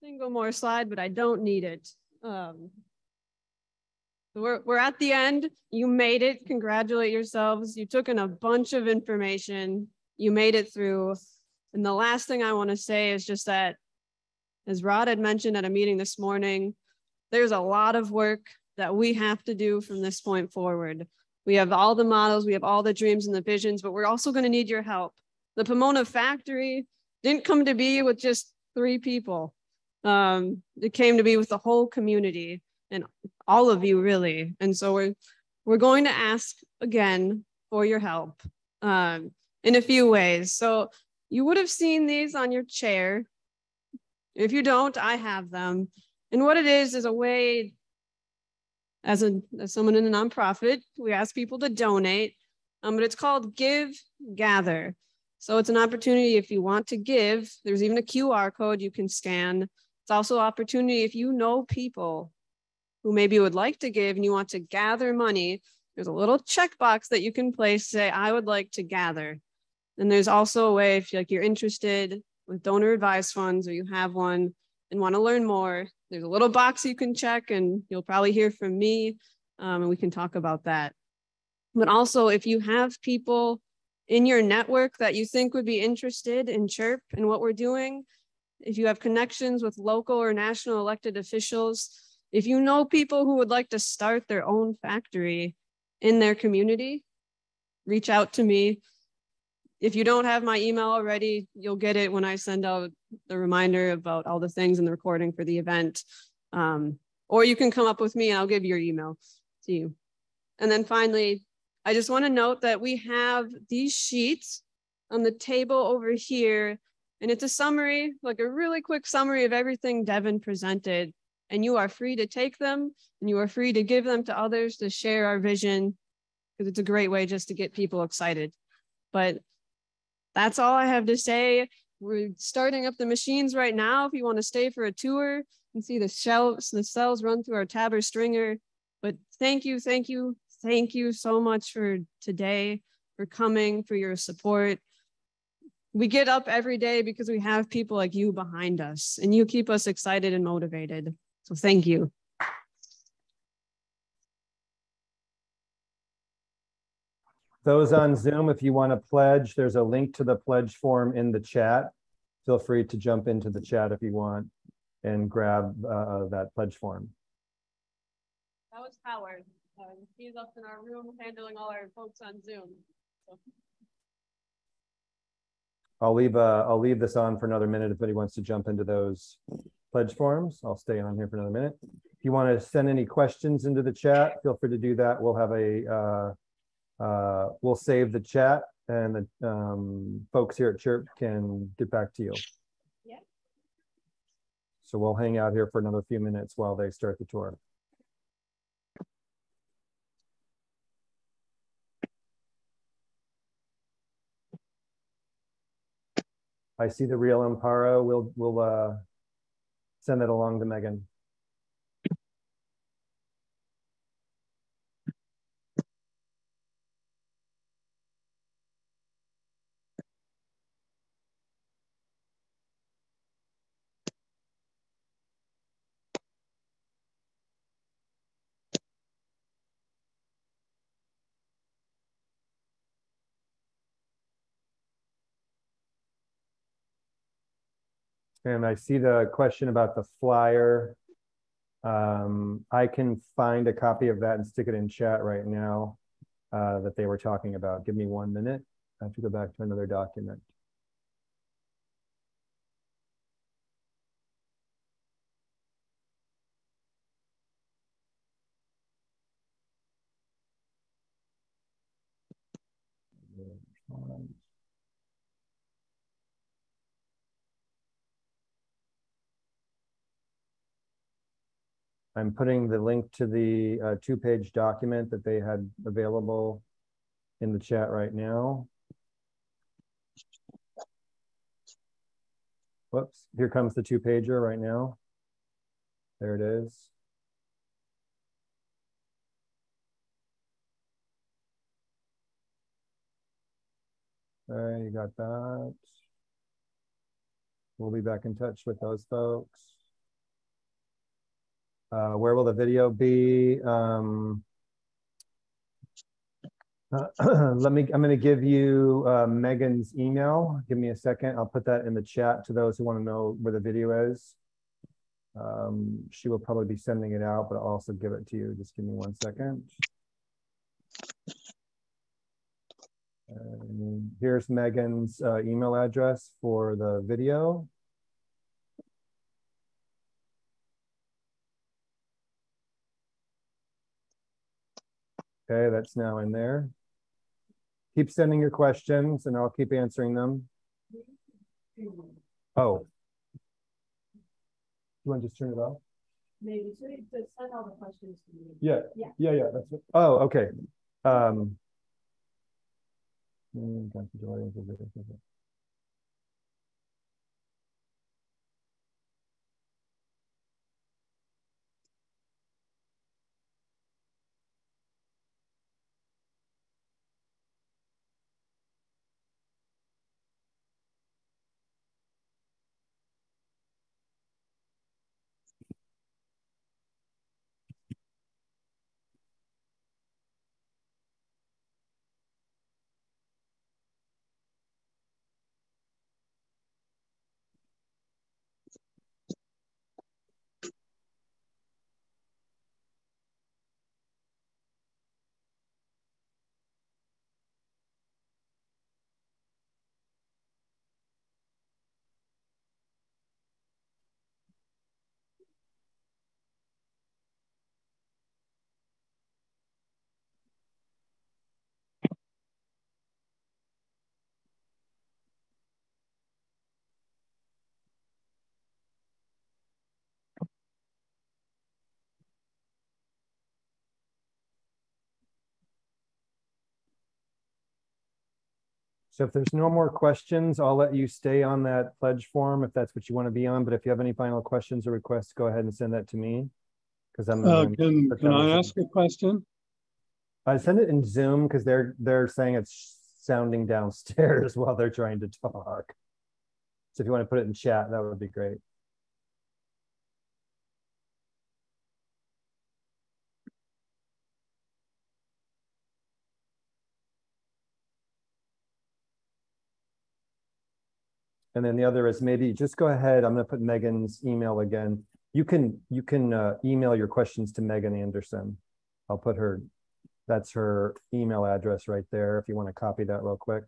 Single more slide, but I don't need it. We're at the end. You made it. Congratulate yourselves. You took in a bunch of information. You made it through. And the last thing I want to say is just that, as Rod had mentioned at a meeting this morning, there's a lot of work that we have to do from this point forward. We have all the models, we have all the dreams and the visions, but we're also going to need your help. The Pomona Factory didn't come to be with just 3 people. It came to be with the whole community and all of you, really. And so we're going to ask again for your help in a few ways. So you would have seen these on your chair. If you don't, I have them. And what it is a way, as someone in a nonprofit, we ask people to donate, but it's called Give, Gather. So it's an opportunity if you want to give. There's even a QR code you can scan. It's also an opportunity if you know people who maybe would like to give and you want to gather money. There's a little checkbox that you can place, say, I would like to gather. And there's also a way if you're interested with donor advised funds or you have one and want to learn more, there's a little box you can check and you'll probably hear from me and we can talk about that. But also if you have people in your network that you think would be interested in CHERP and what we're doing, if you have connections with local or national elected officials, if you know people who would like to start their own factory in their community, reach out to me. If you don't have my email already, you'll get it when I send out the reminder about all the things in the recording for the event. Or you can come up with me and I'll give your email to you. And then finally, I just want to note that we have these sheets on the table over here, and it's a summary, like a really quick summary of everything Devin presented. And you are free to take them and you are free to give them to others to share our vision, because it's a great way just to get people excited. But that's all I have to say. We're starting up the machines right now. If you want to stay for a tour and see the cells run through our Tabber stringer. But thank you so much for today, for coming, for your support. We get up every day because we have people like you behind us and you keep us excited and motivated. So thank you. Those on Zoom, if you want to pledge, there's a link to the pledge form in the chat. Feel free to jump into the chat if you want and grab that pledge form. That was Howard. He's up in our room handling all our folks on Zoom. So. I'll leave this on for another minute if anybody wants to jump into those pledge forms. I'll stay on here for another minute. If you want to send any questions into the chat, feel free to do that. We'll have we'll save the chat and the folks here at CHERP can get back to you. Yeah. So we'll hang out here for another few minutes while they start the tour. I see the real Amparo. We'll send that along to Megan. And I see the question about the flyer. I can find a copy of that and stick it in chat right now that they were talking about. Give me 1 minute. I have to go back to another document. I'm putting the link to the 2-page document that they had available in the chat right now. Whoops, here comes the 2-pager right now. There it is. All right, you got that. We'll be back in touch with those folks. Where will the video be? I'm going to give you Megan's email. Give me a second. I'll put that in the chat to those who want to know where the video is. She will probably be sending it out, but I'll also give it to you. Just give me 1 second. Here's Megan's email address for the video. Okay, that's now in there. Keep sending your questions and I'll keep answering them. Oh. You want to just turn it off? Maybe to send all the questions to me. Yeah. That's what, oh, okay. So if there's no more questions, I'll let you stay on that pledge form if that's what you want to be on. But if you have any final questions or requests, go ahead and send that to me. Because I'm can I ask a question? I send it in Zoom because they're saying it's sounding downstairs while they're trying to talk. So if you want to put it in chat, that would be great. And then the other is maybe just go ahead. I'm going to put Megan's email again. You can email your questions to Megan Anderson. I'll put her, that's her email address right there. If you want to copy that real quick,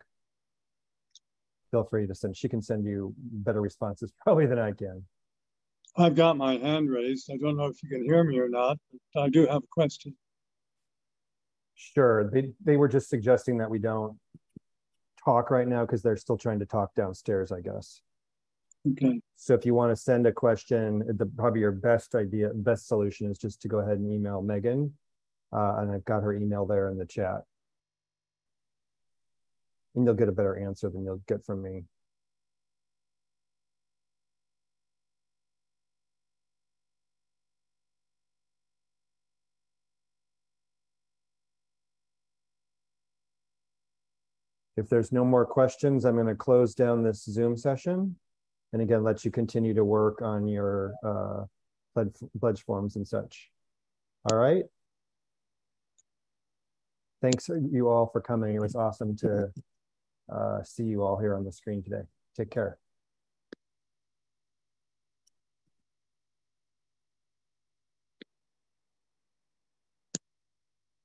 feel free to send. She can send you better responses probably than I can. I've got my hand raised. I don't know if you can hear me or not, but I do have a question. Sure. They were just suggesting that we don't talk right now because they're still trying to talk downstairs, I guess. Okay. So if you want to send a question, probably your best solution is just to go ahead and email Megan. And I've got her email there in the chat. And you'll get a better answer than you'll get from me. If there's no more questions, I'm going to close down this Zoom session. And again, let you continue to work on your pledge forms and such. All right. Thanks you all for coming. It was awesome to see you all here on the screen today. Take care.